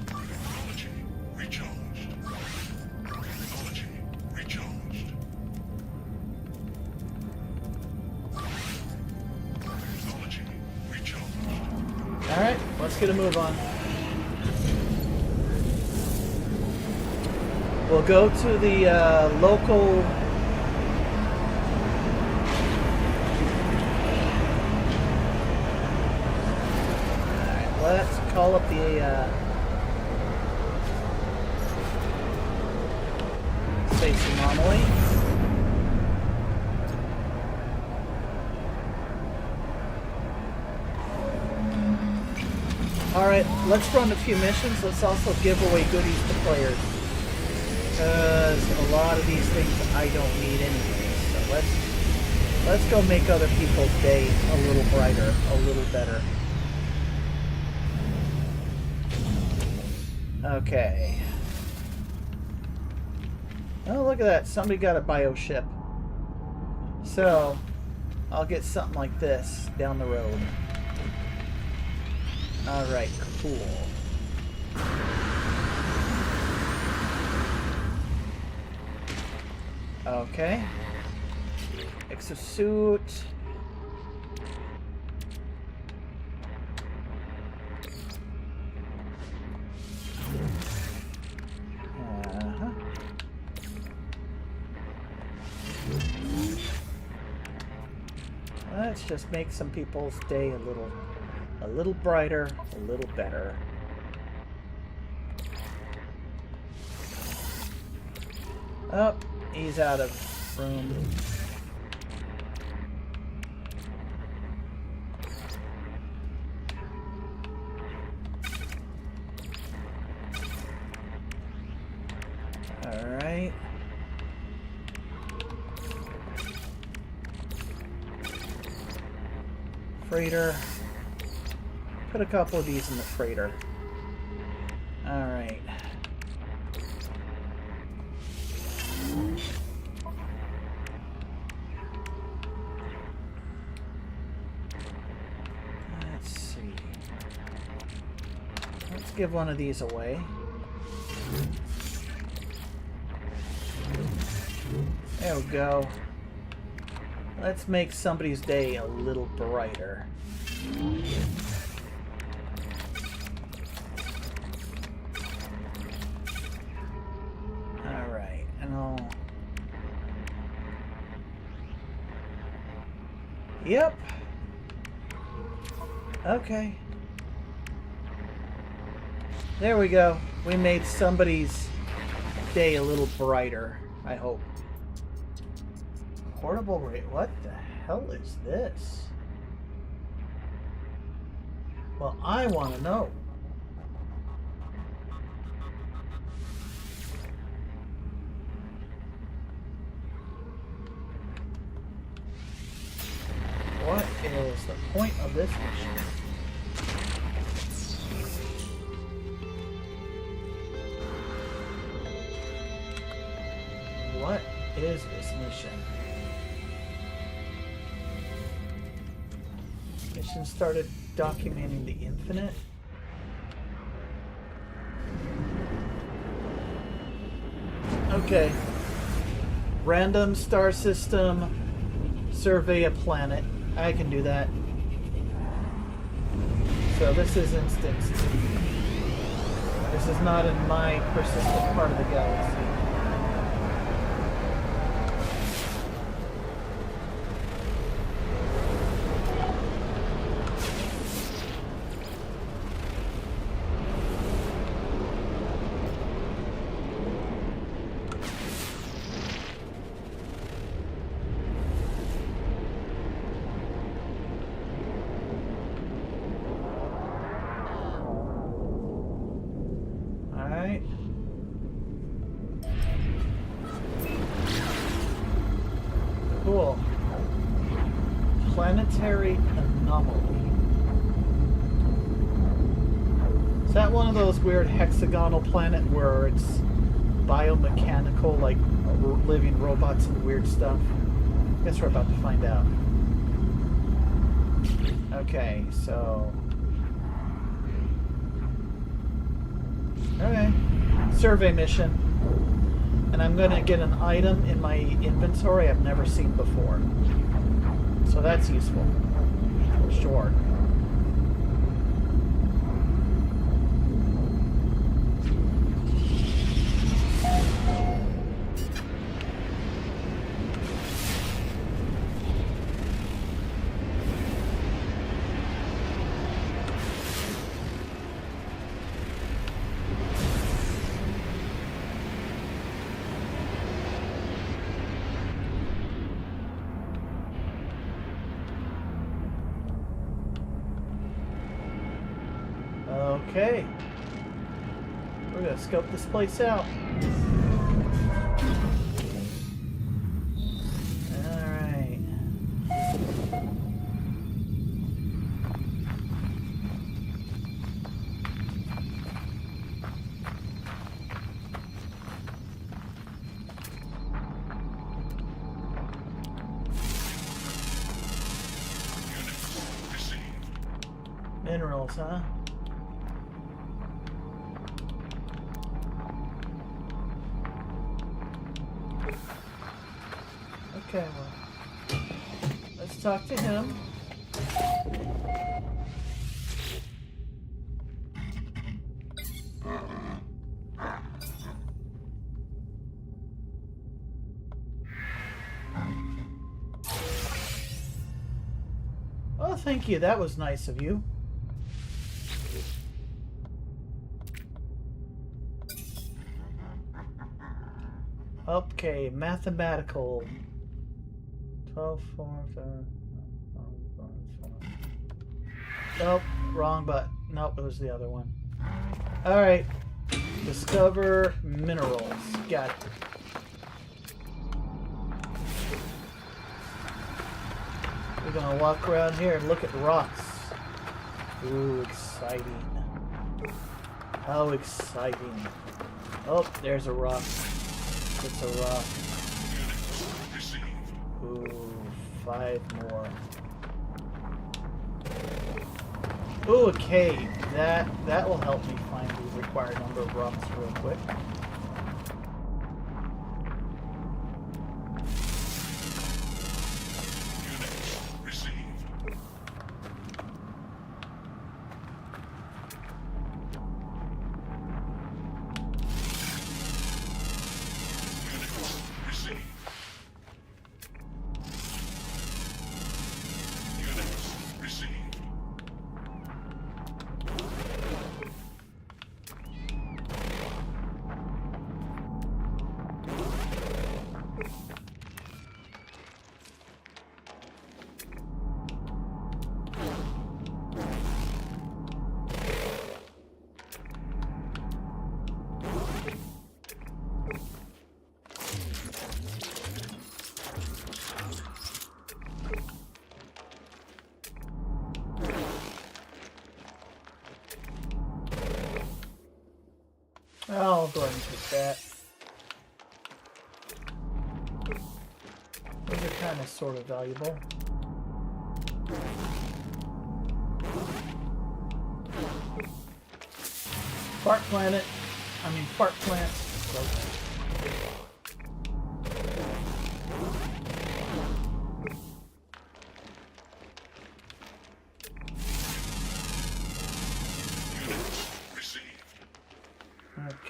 Technology recharged. Technology recharged. Technology recharged. Alright, let's get a move on. We'll go to the local... Alright, let's call up the space anomaly. Alright, let's run a few missions. Let's also give away goodies to players. Because a lot of these things I don't need anyway. So let's go make other people's day a little brighter, a little better. Okay. Oh, look at that. Somebody got a bioship. So, I'll get something like this down the road. Alright, cool. Okay. Exosuit. Uh-huh. Let's just make some people's day a little brighter, a little better. Oh, he's out of room. All right. Freighter. Put a couple of these in the freighter. All right. Let's see. Let's give one of these away. There we go. Let's make somebody's day a little brighter. Alright, and I'll... Yep. Okay. There we go. We made somebody's day a little brighter, I hope. Portable rate. What the hell is this? Well, I want to know. What is the point of this mission? What is this mission? Mission started documenting the infinite. Okay. Random star system. Survey a planet. I can do that. So this is instance 2. This is not in my persistent part of the galaxy. Cool. Planetary anomaly. Is that one of those weird hexagonal planet where it's biomechanical, like living robots and weird stuff? I guess we're about to find out. Okay, so... Okay. Survey mission. And I'm going to get an item in my inventory I've never seen before. So that's useful. Sure. Okay. We're gonna scope this place out. Alright. Units received. Minerals, huh? Okay, well, let's talk to him. Oh, thank you. That was nice of you. Okay, mathematical. 12, 4, 7, nope, wrong button. Nope, it was the other one. Alright. Discover minerals. Got it. We're gonna walk around here and look at rocks. Ooh, exciting. How exciting. Oh, there's a rock. It's a rock. Received. Ooh, 5 more. Ooh, a cave. That will help me find the required number of rocks real quick. Units received. Units received. Units received. I'll go ahead and take that. Those are kind of sort of valuable. Fart planet. I mean fart plant.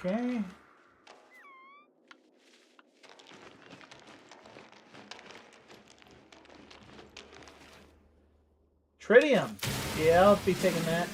Okay. Tritium. Yeah, I'll be taking that.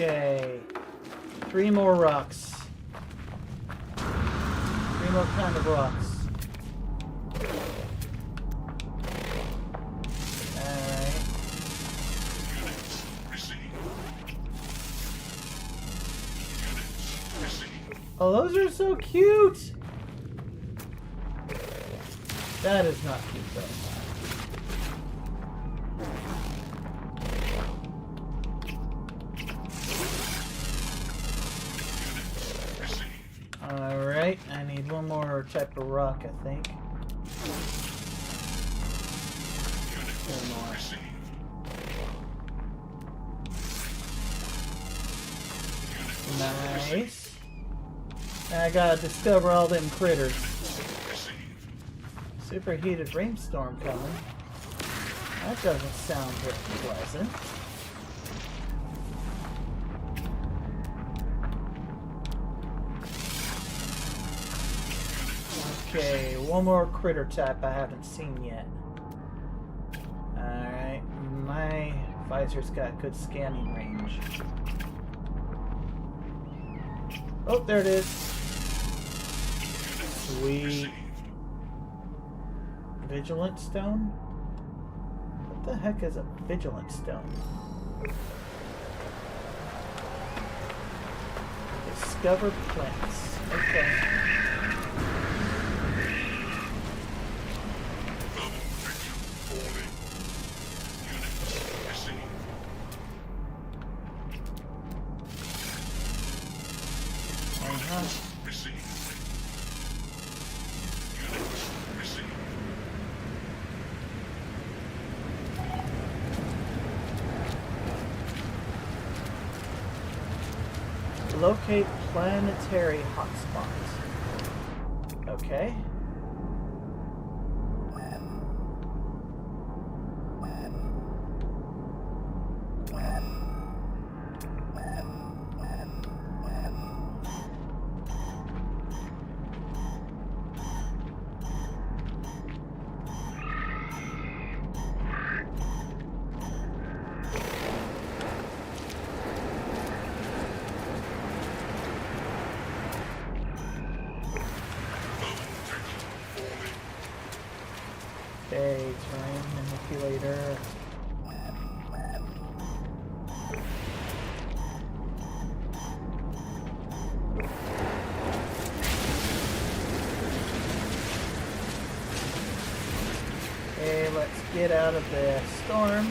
Okay, 3 more rocks. 3 more kind of rocks. Alright. Units received. Units received. Oh, those are so cute! That is not cute though. Alright, I need one more type of rock, I think. One more. Nice. Now I gotta discover all them critters. Superheated rainstorm coming. That doesn't sound very pleasant. Okay, one more critter type I haven't seen yet. Alright, my visor's got good scanning range. Oh, there it is. Sweet. Vigilant stone? What the heck is a vigilant stone? Discover plants. Okay. Locate planetary hotspots. Okay. Okay, terrain manipulator. Okay, let's get out of the storm.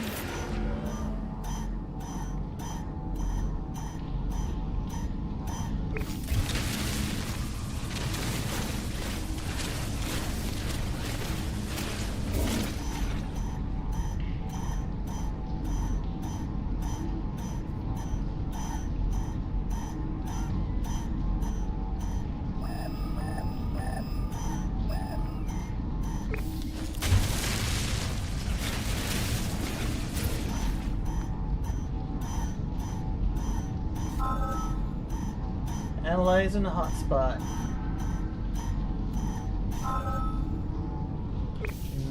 Analyzing the hotspot.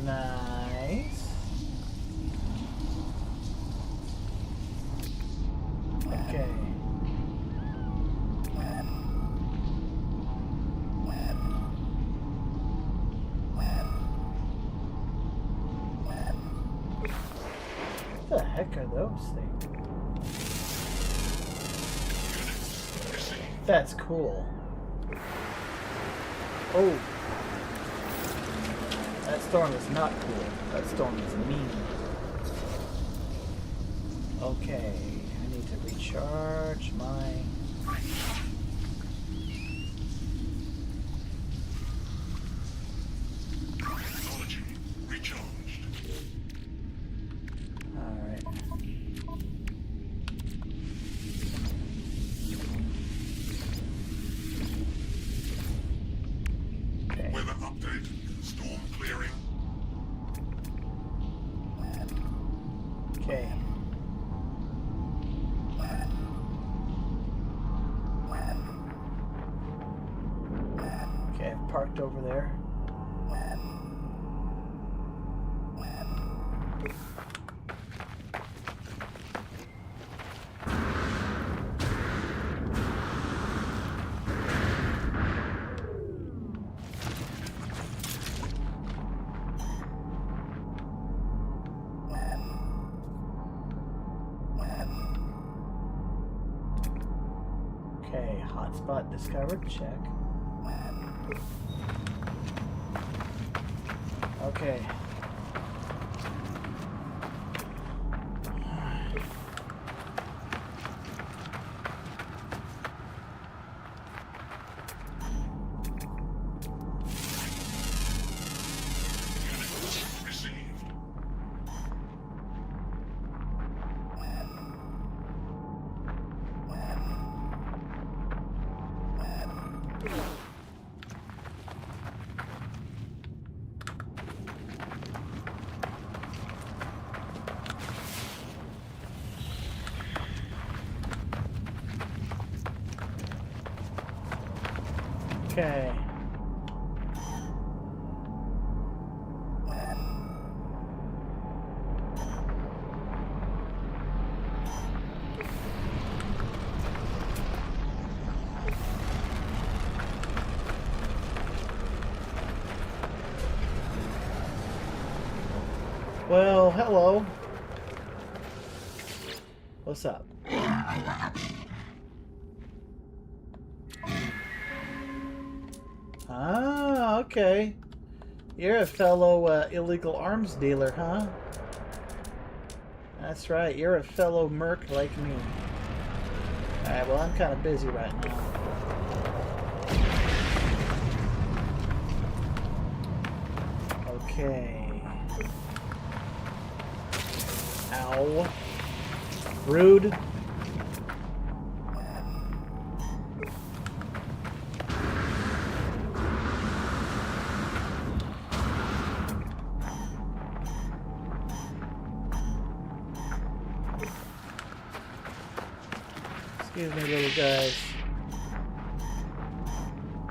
Nice. Okay. heck are those things? Units received. That's cool. Oh. That storm is not cool. That storm is mean. Okay. I need to recharge my... Technology recharged. Alright. Okay. Weather update. Storm clearing. Okay. Okay, I've parked over there. Okay, hotspot discovered. Check. Okay. Units received. Okay. Well, hello. What's up? Ah, okay. You're a fellow illegal arms dealer, huh? That's right, you're a fellow merc like me. Alright, well, I'm kind of busy right now. Okay. Ow. Rude. Excuse me, little guys.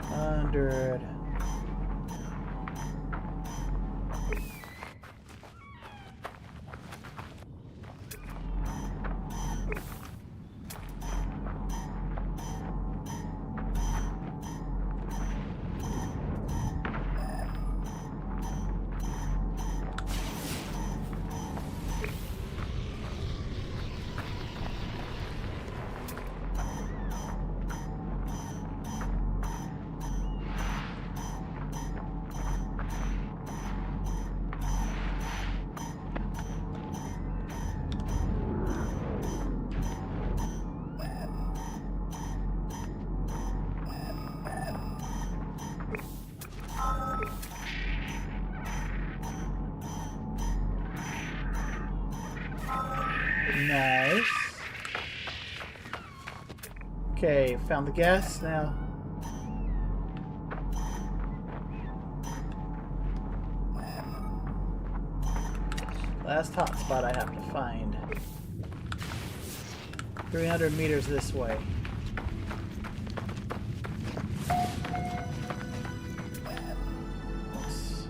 100. Nice. Okay, found the gas now. Last hotspot I have to find. 300 meters this way. Oops.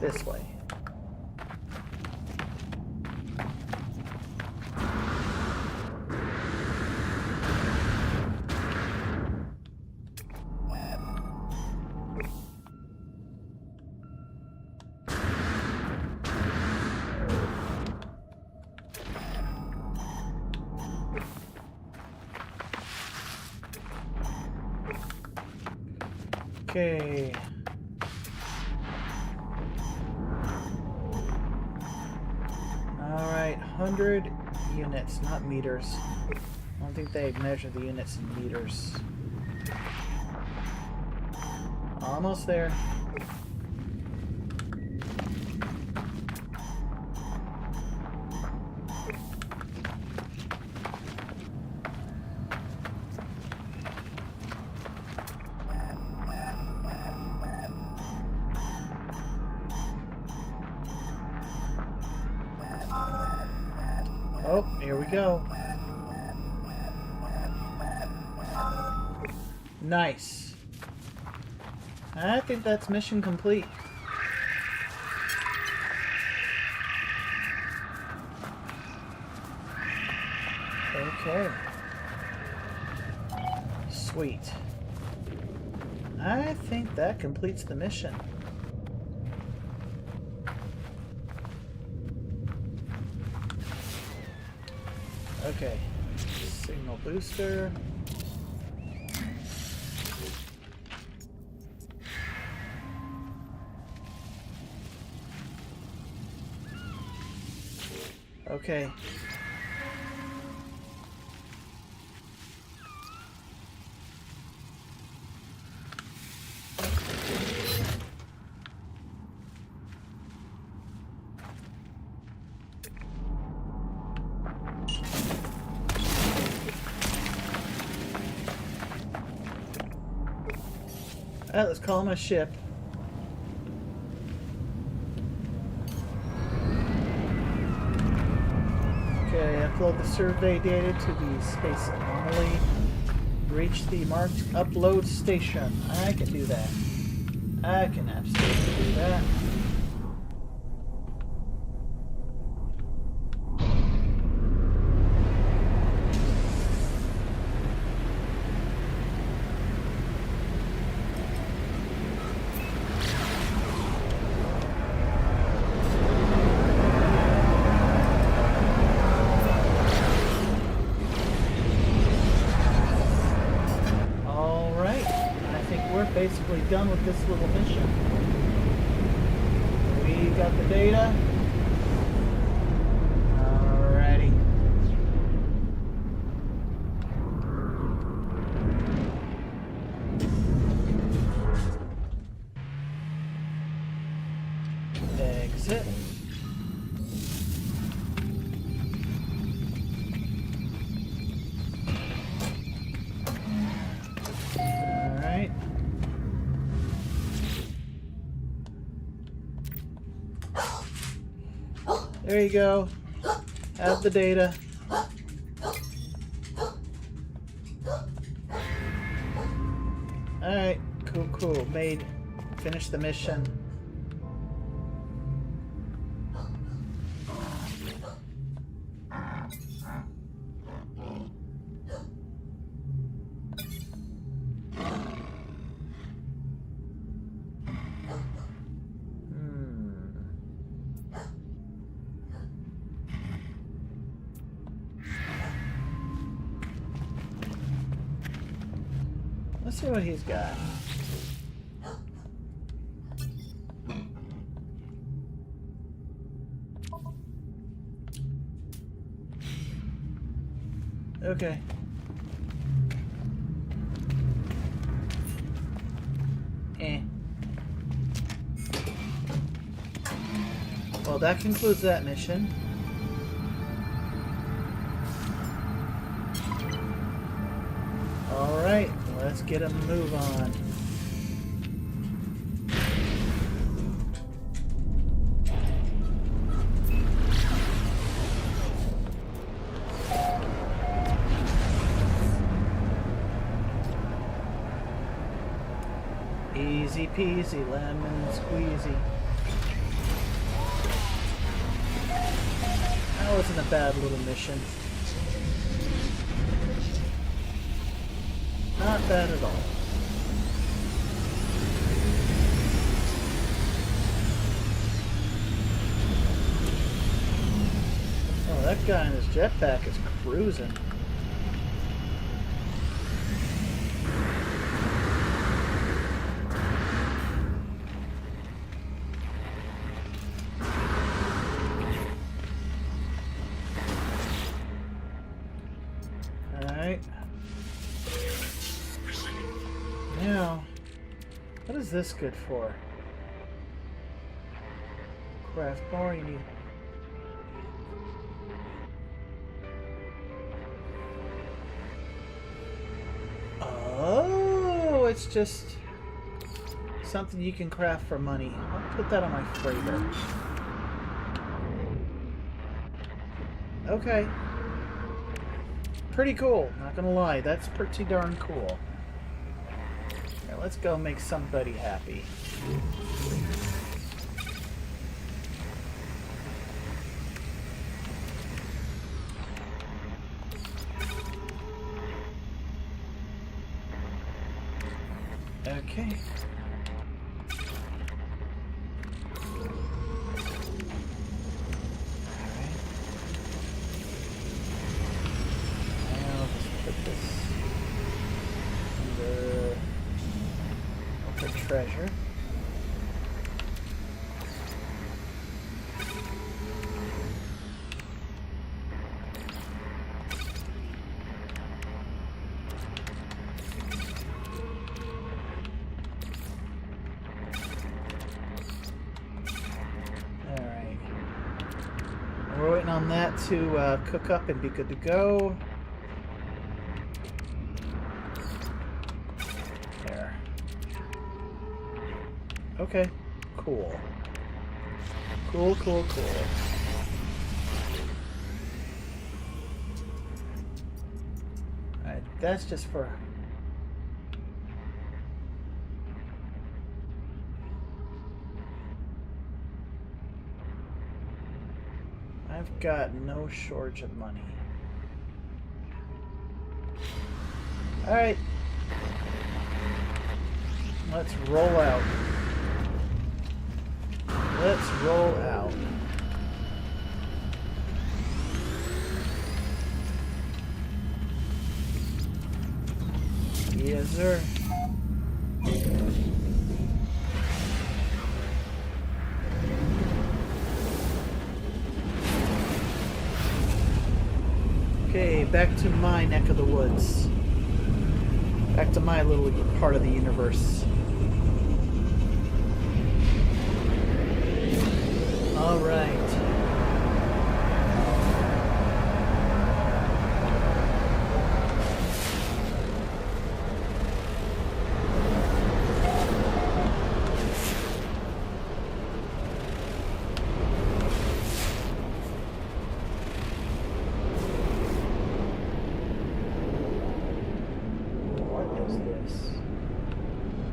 This way. Okay. Alright, 100 units, not meters. I don't think they measure the units in meters. Almost there. Oh, here we go. Nice. I think that's mission complete. Okay. Sweet. I think that completes the mission. Okay. Signal booster. Okay. Alright, let's call him a ship. Okay, upload the survey data to the space anomaly. Reach the marked upload station. I can do that. I can absolutely do that. Basically done with this little mission. We got the data. Alrighty. Exit. Alright. There you go. Have the data. Alright, cool. Finish the mission. Let's see what he's got. Okay. Well, that concludes that mission. Alright, let's get a move on. Easy peasy, lemon squeezy. That wasn't a bad little mission. Not bad at all. Oh, that guy in his jetpack is cruising. is this good for? Craft more, you need... Oh, it's just something you can craft for money. I'll put that on my freighter. Okay. Pretty cool, not gonna lie. That's pretty darn cool. Here, let's go make somebody happy. Okay. Treasure. Alright. We're waiting on that to cook up and be good to go. Okay, cool. Cool. Alright, that's just for... I've got no shortage of money. Alright. Let's roll out. Let's roll out. Yes, sir. Okay, back to my neck of the woods. Back to my little part of the universe. All right. What is this?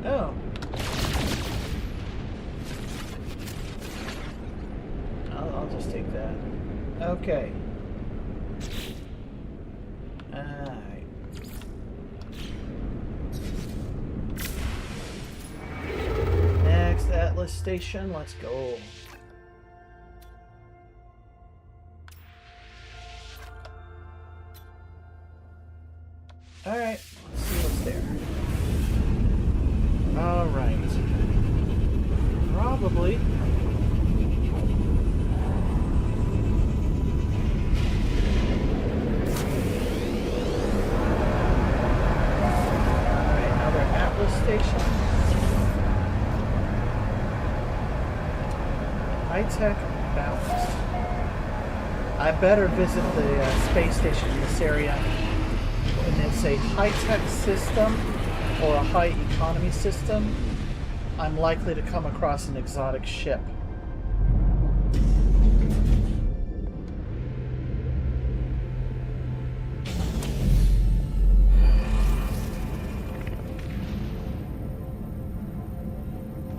Oh. I'll just take that. Okay. Alright. Next Atlas station, let's go. Alright, let's see what's there. Alright. Probably. Station. High-tech balanced. I better visit the space station in this area. And it's a high-tech system or a high-economy system. I'm likely to come across an exotic ship.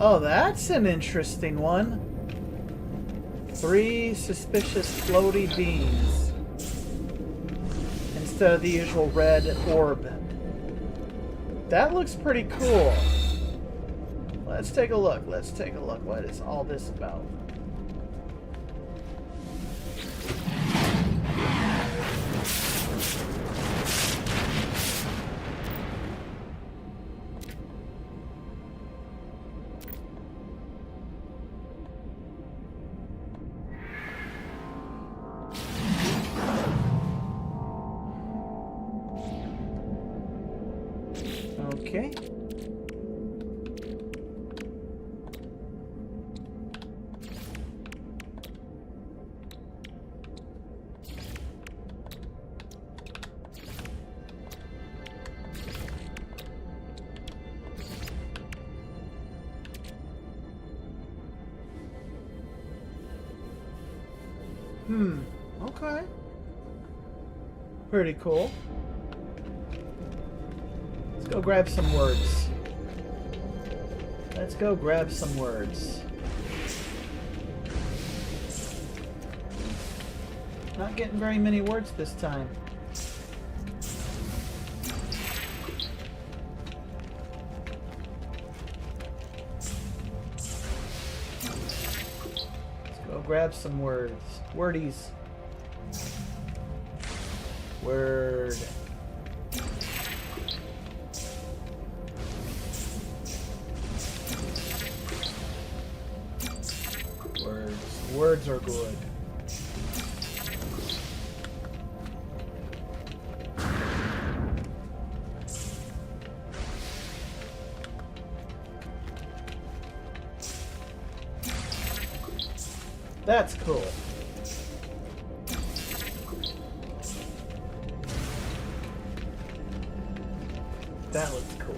Oh, that's an interesting one. 3 suspicious floaty beams instead of the usual red orb. That looks pretty cool. Let's take a look. Let's take a look. What is all this about? Okay. Okay. Pretty cool. Let's go grab some words. Let's go grab some words. Not getting very many words this time. Let's go grab some words. Wordies. Word. Words. Words are good. That's cool. That looks cool.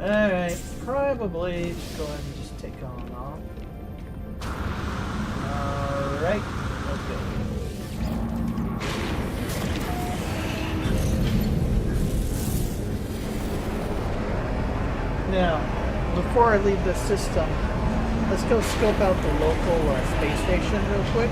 Alright, probably just go ahead and just take on off. Alright, let's go. Now, before I leave this system, let's go scope out the local space station real quick.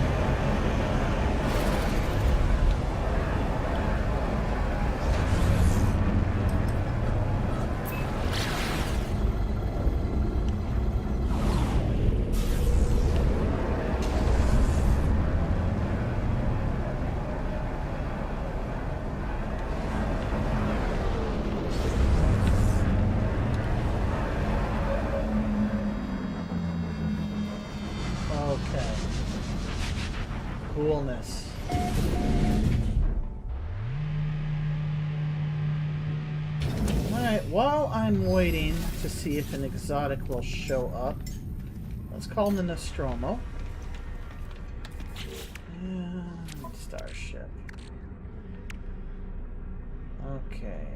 Okay. Coolness. Alright, while I'm waiting to see if an exotic will show up, let's call him the Nostromo. And Starship. Okay.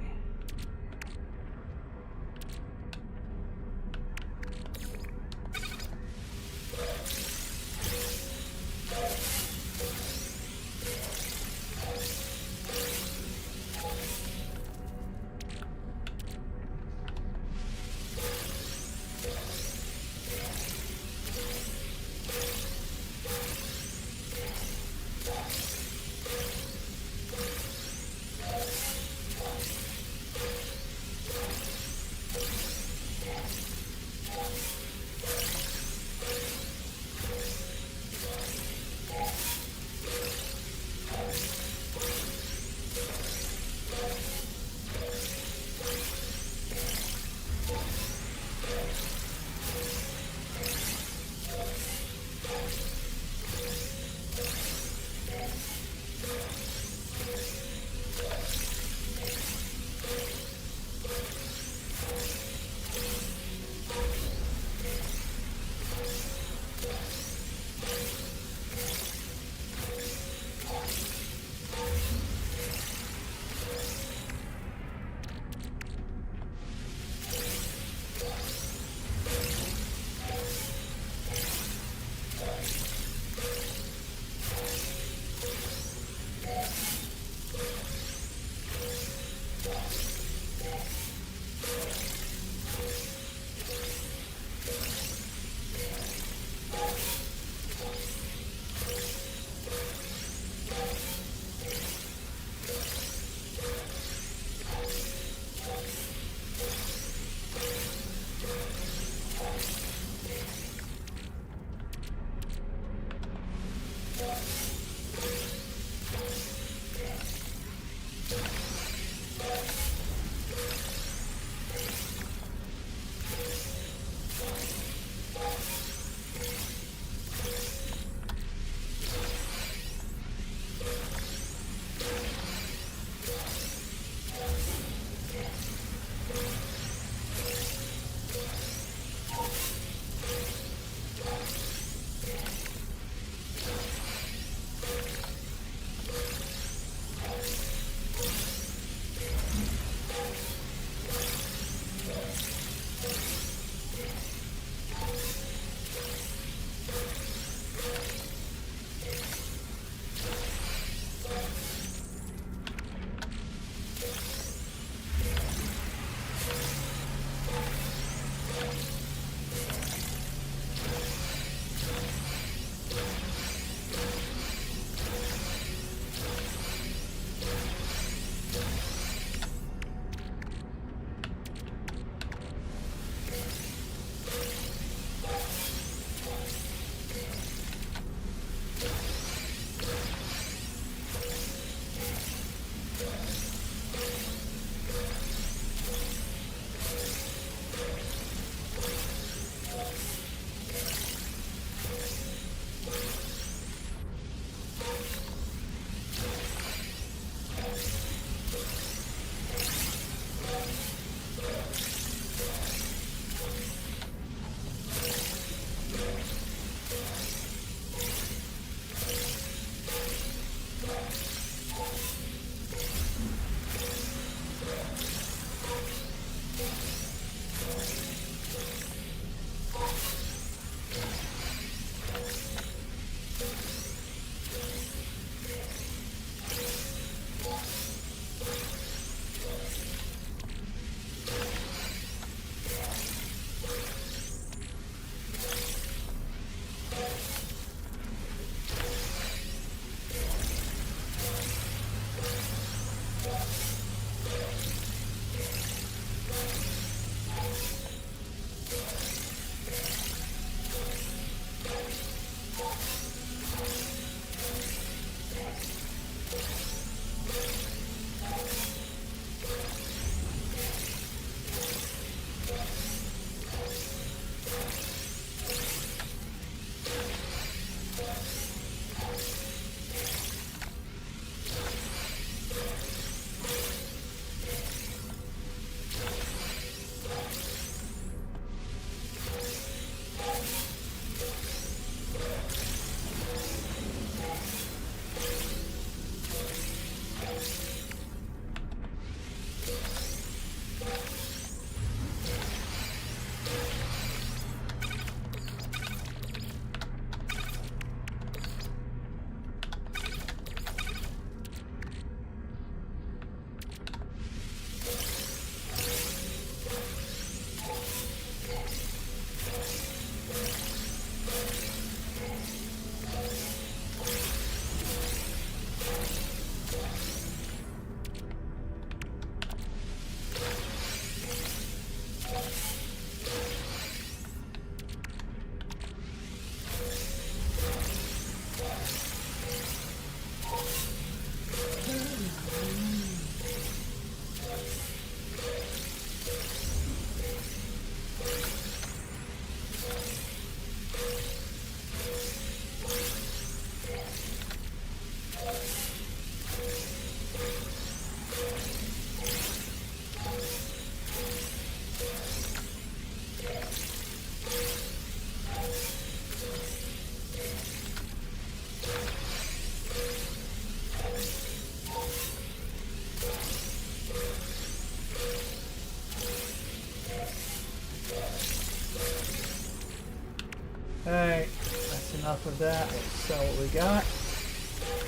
enough of that. We'll sell what we got.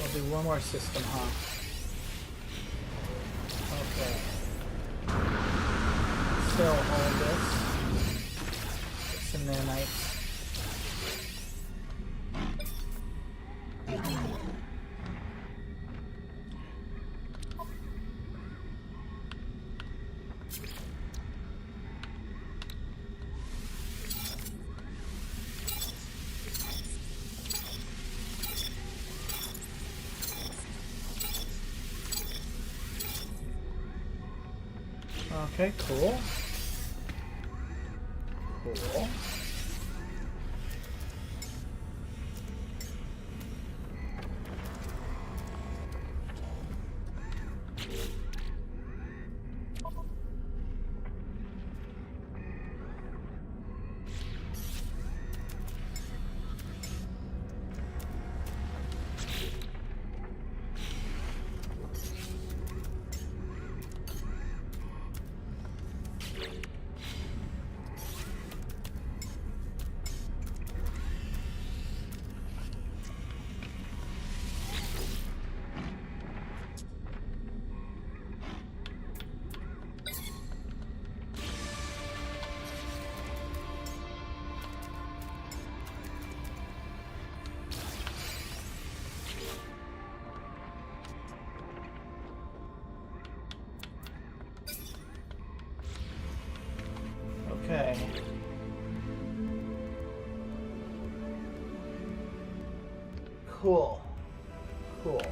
We'll do one more system, huh? Okay. Sell all this. Get some nanites. Okay, cool. Cool. Okay. Cool. Cool.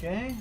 Okay.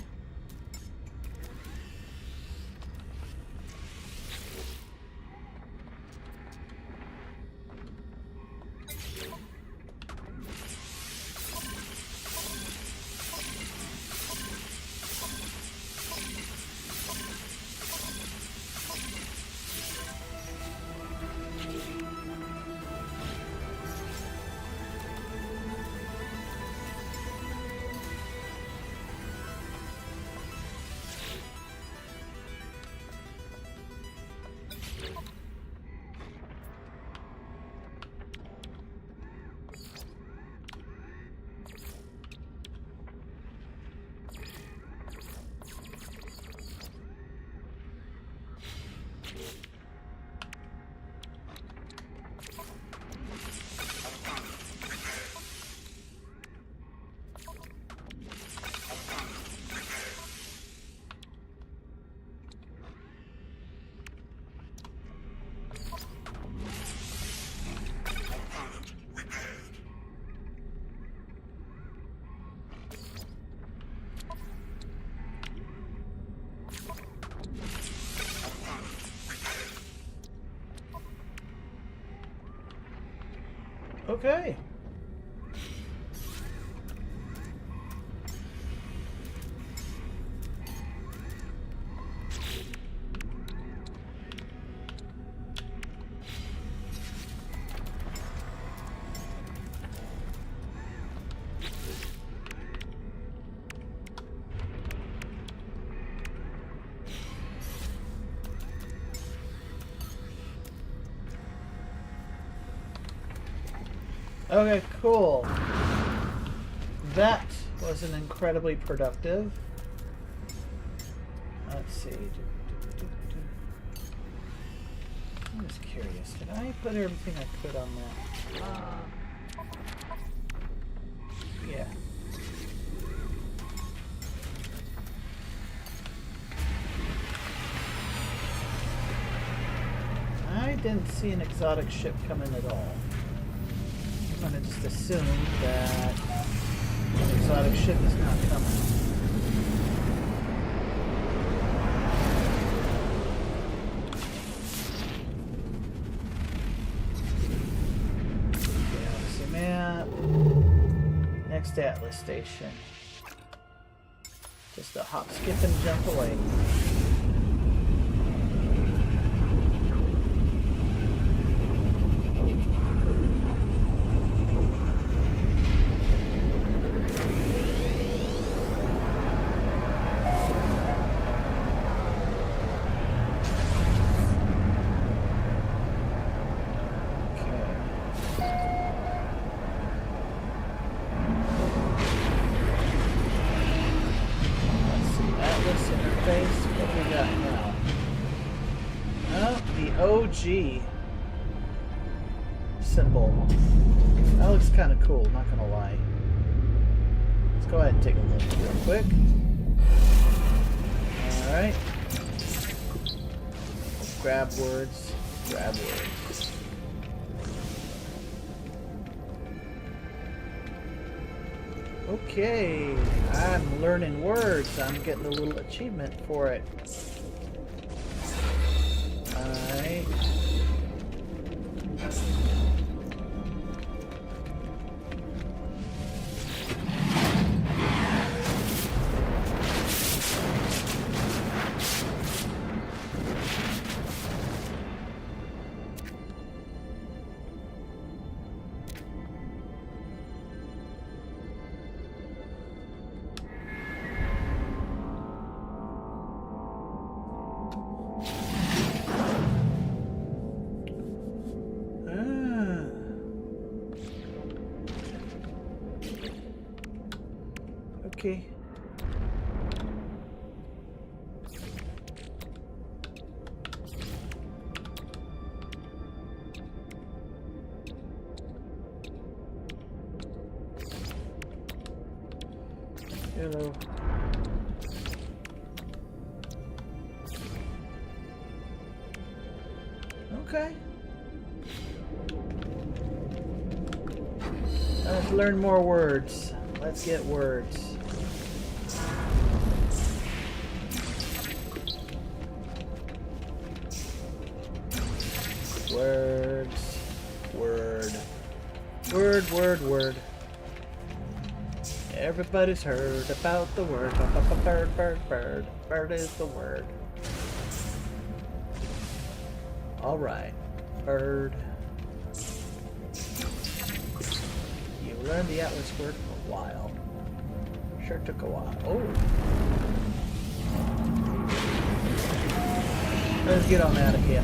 Okay. Okay, cool. That was an incredibly productive. Let's see. I'm just curious. Did I put everything I could on that? Yeah. I didn't see an exotic ship coming at all. I'm gonna just assume that an exotic ship is not coming. Galaxy map. Next Atlas station. Just a hop, skip, and jump away. OG symbol. That looks kind of cool, not gonna lie. Let's go ahead and take a look real quick. Alright. Grab words. Grab words. Okay. I'm learning words. I'm getting a little achievement for it. Alright. Okay. Hello. Okay. Let's learn more words. Let's get words. Words. Word. Word, word, word. Everybody's heard about the word. Bird, bird, bird. Bird is the word. Alright. Bird. You learned the Atlas word for a while. Sure took a while. Oh. Let's get on out of here.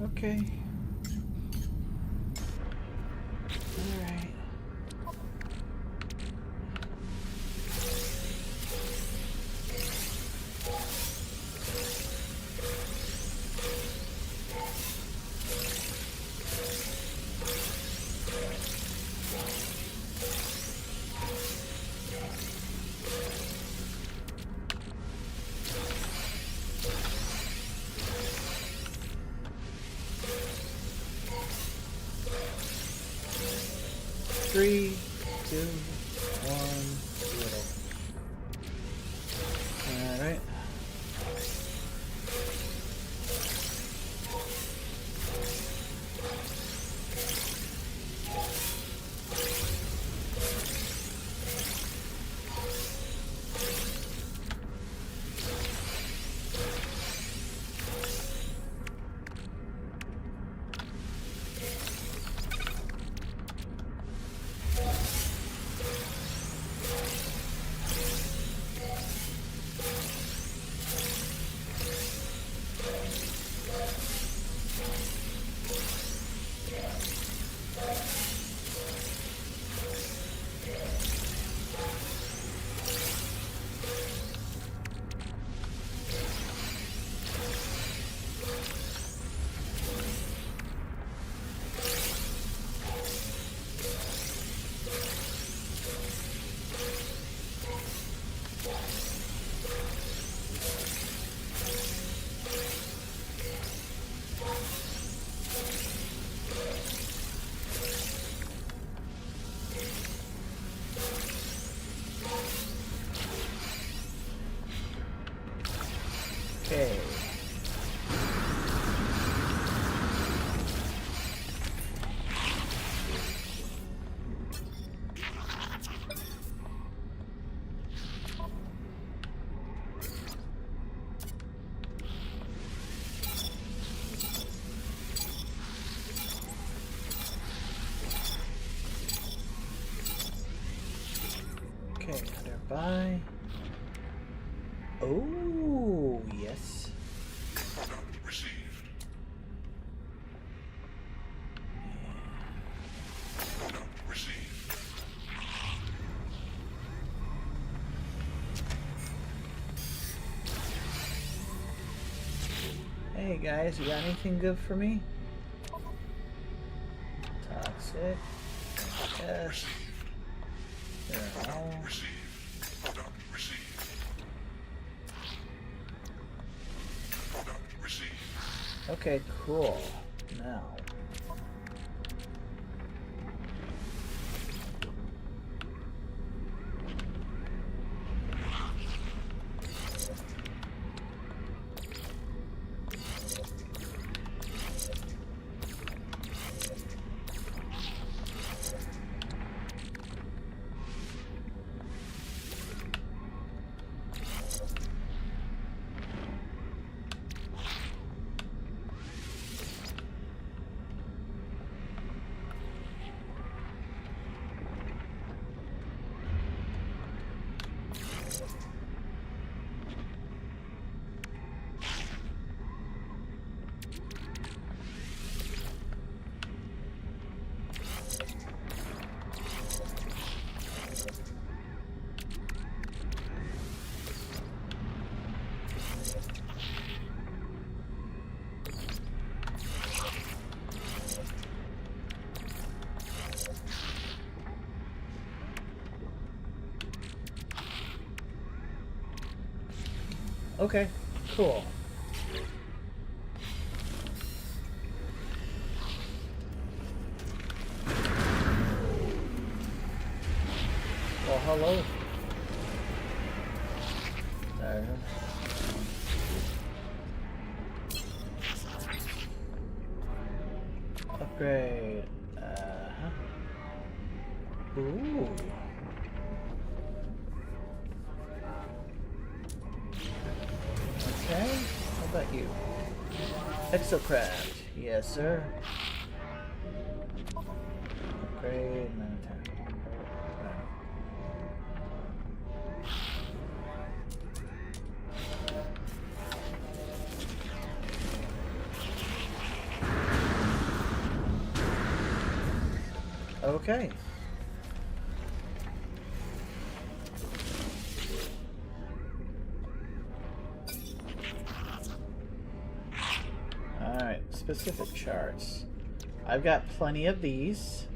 Okay. Alright. 3, 2, 1, 0. Alright. Okay. Okay, thereby. Oh, yes. Product received. Product received. Hey guys, you got anything good for me? Toxic. Yes. There. Received. Product received. Product received. Okay, cool. Now. Okay, cool. Well, hello. There. Upgrade. Ooh. Okay. How about you? Exocraft. Yes, sir. Upgrade and attack. Okay. Alright, specific charts. I've got plenty of these.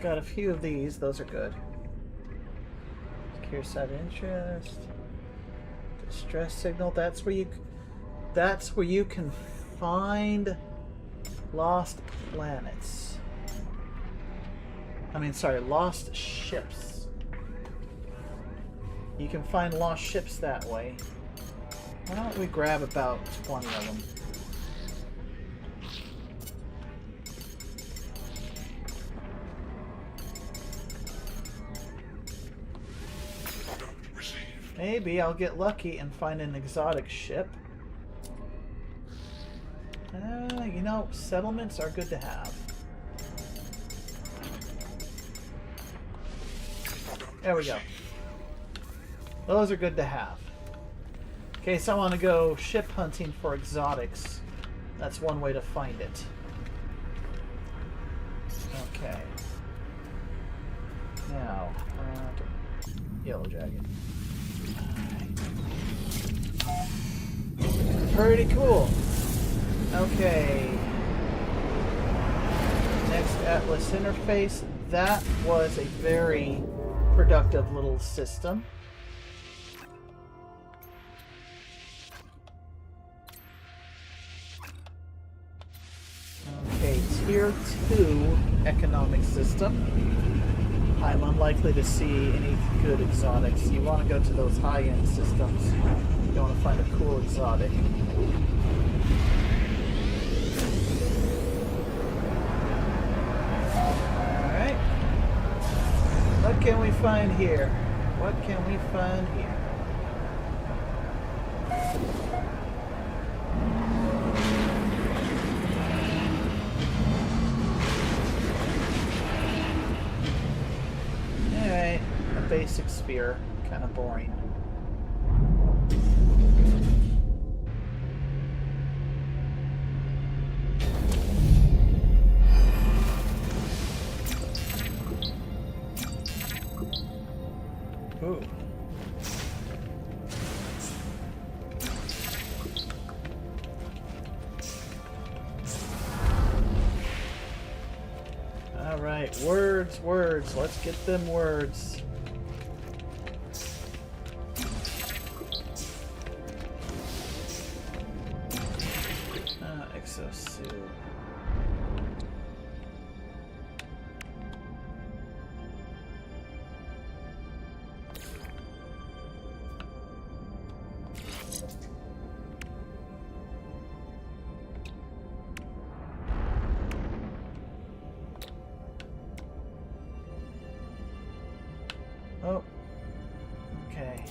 Got a few of these, those are good. Secure side interest. Distress signal, that's where you can find Lost planets. I mean, sorry, lost ships. You can find lost ships that way. Why don't we grab about 20 of them? Product received. Maybe I'll get lucky and find an exotic ship. You know, settlements are good to have. There we go. Those are good to have. In case I want to go ship hunting for exotics, that's one way to find it. Okay. Now, Yellow Dragon. Pretty cool. Okay. Next Atlas interface. That was a very productive little system. Okay, Tier 2 economic system. I'm unlikely to see any good exotics. You want to go to those high-end systems. You want to find a cool exotic. Alright. What can we find here? What can we find here? Alright, a basic spear. Kind of boring. Ooh. All right, words, words. Let's get them words. Exosuit. Oh, okay.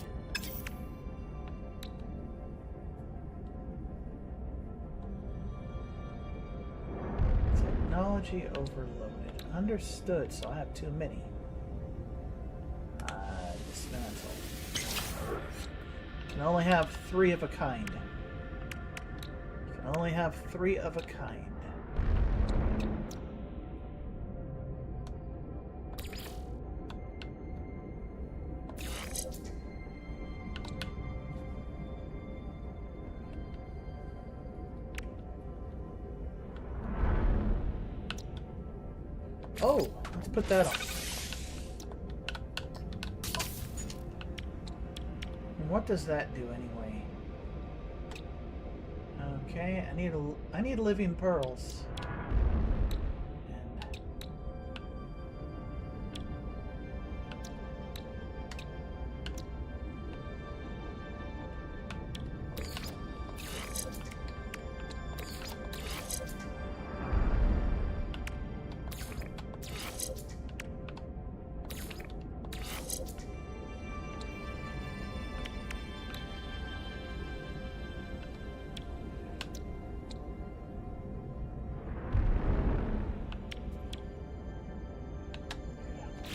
Technology overloaded. Understood, so I have too many. Dismantle. Can only have 3 of a kind. Can only have 3 of a kind. Oh, let's put that on. What does that do anyway? Okay, I need living pearls.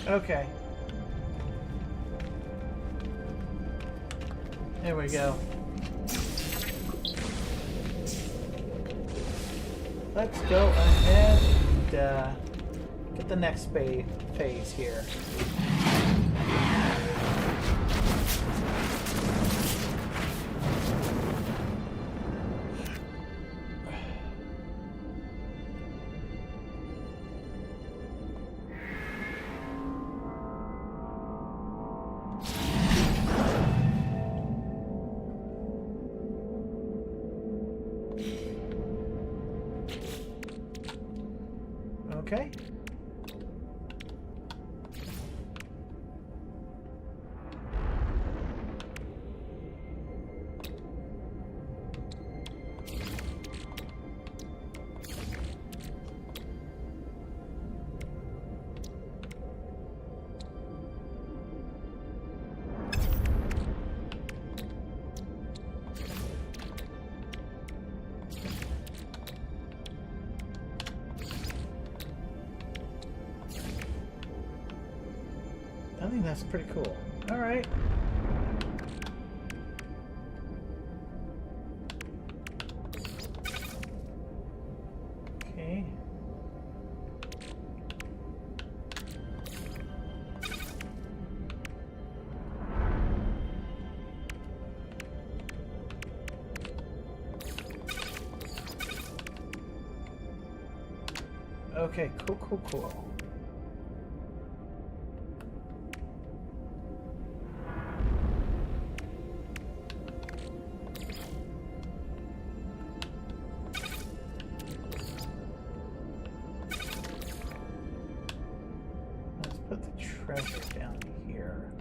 And okay. There we go. Let's go ahead and get the next phase here. Okay. I think that's pretty cool. All right. Okay. Okay, cool. Let's put the treasure down here.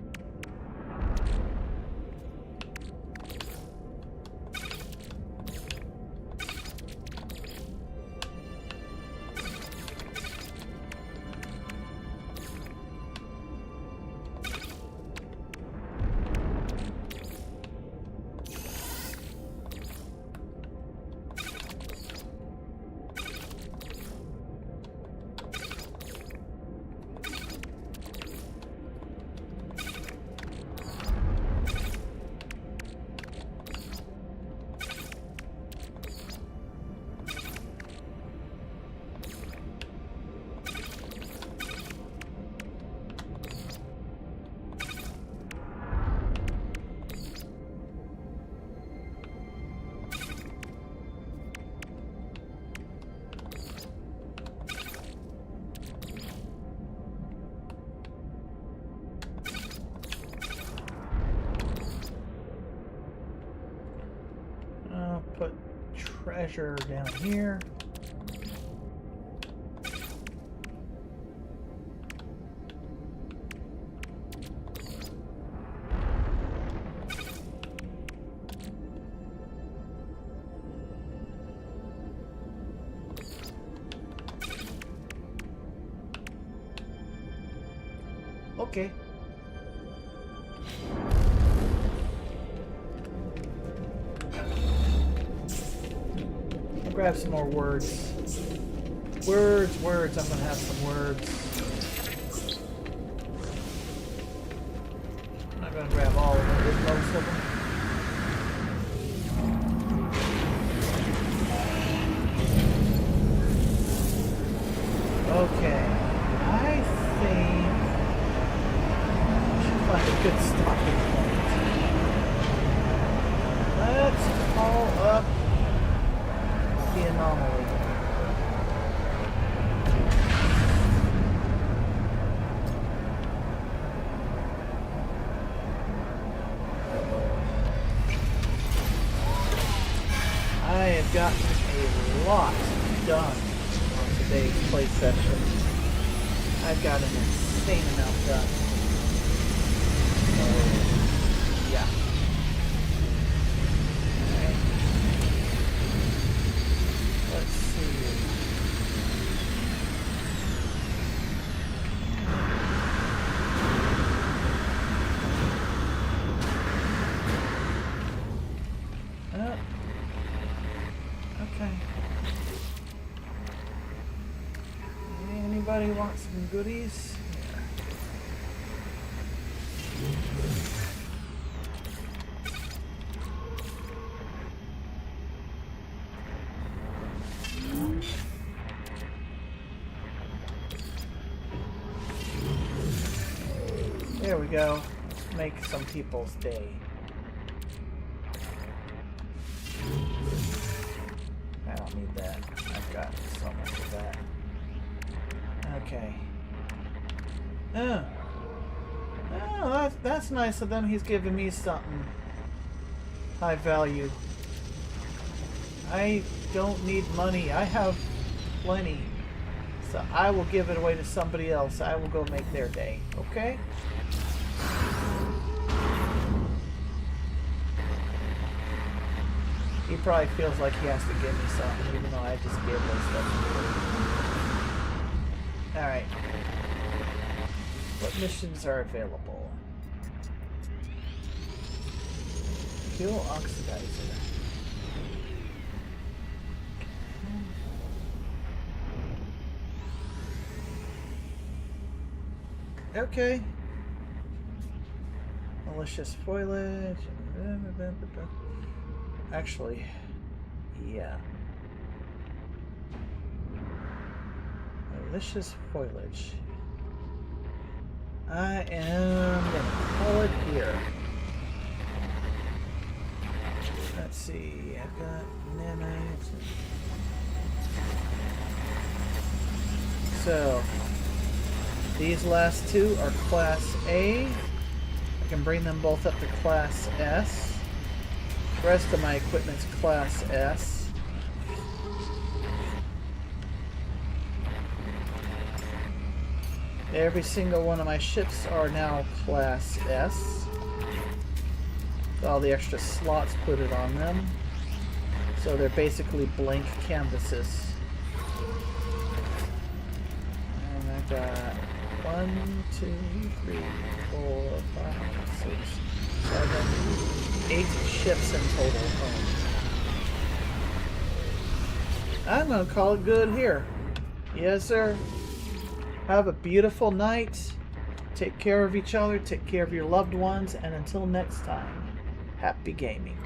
I'll put treasure down here. Okay. I'll grab some more words. Words. I'm gonna have some words. I'm not gonna grab all of them, but most of them. Okay. I think I should find a good stopping point. Let's call up the anomaly. I have gotten a lot done on today's play session. I've got an insane amount done. So, yeah. Alright. Let's see. Okay. Anybody want some goodies? There we go. Let's make some people's day. I don't need that. I've got so much of that. Okay. Oh, that's nice of them. He's giving me something high value. I don't need money. I have plenty. So I will give it away to somebody else. I will go make their day. Okay? He probably feels like he has to give me something, even though I just gave him stuff. Alright. What missions are available? Fuel oxidizer. Okay. Malicious foliage. Actually, yeah. Malicious foliage. I am gonna call it here. Let's see. I've got nanites. So these last two are Class A. I can bring them both up to Class S. The rest of my equipment's Class S. Every single one of my ships are now Class S. All the extra slots put it on them. So they're basically blank canvases. And I've got 1, 2, 3, 4, 5, 6, 7, 8 ships in total. I'm gonna call it good here. Yes, sir. Have a beautiful night. Take care of each other. Take care of your loved ones. And until next time, happy gaming.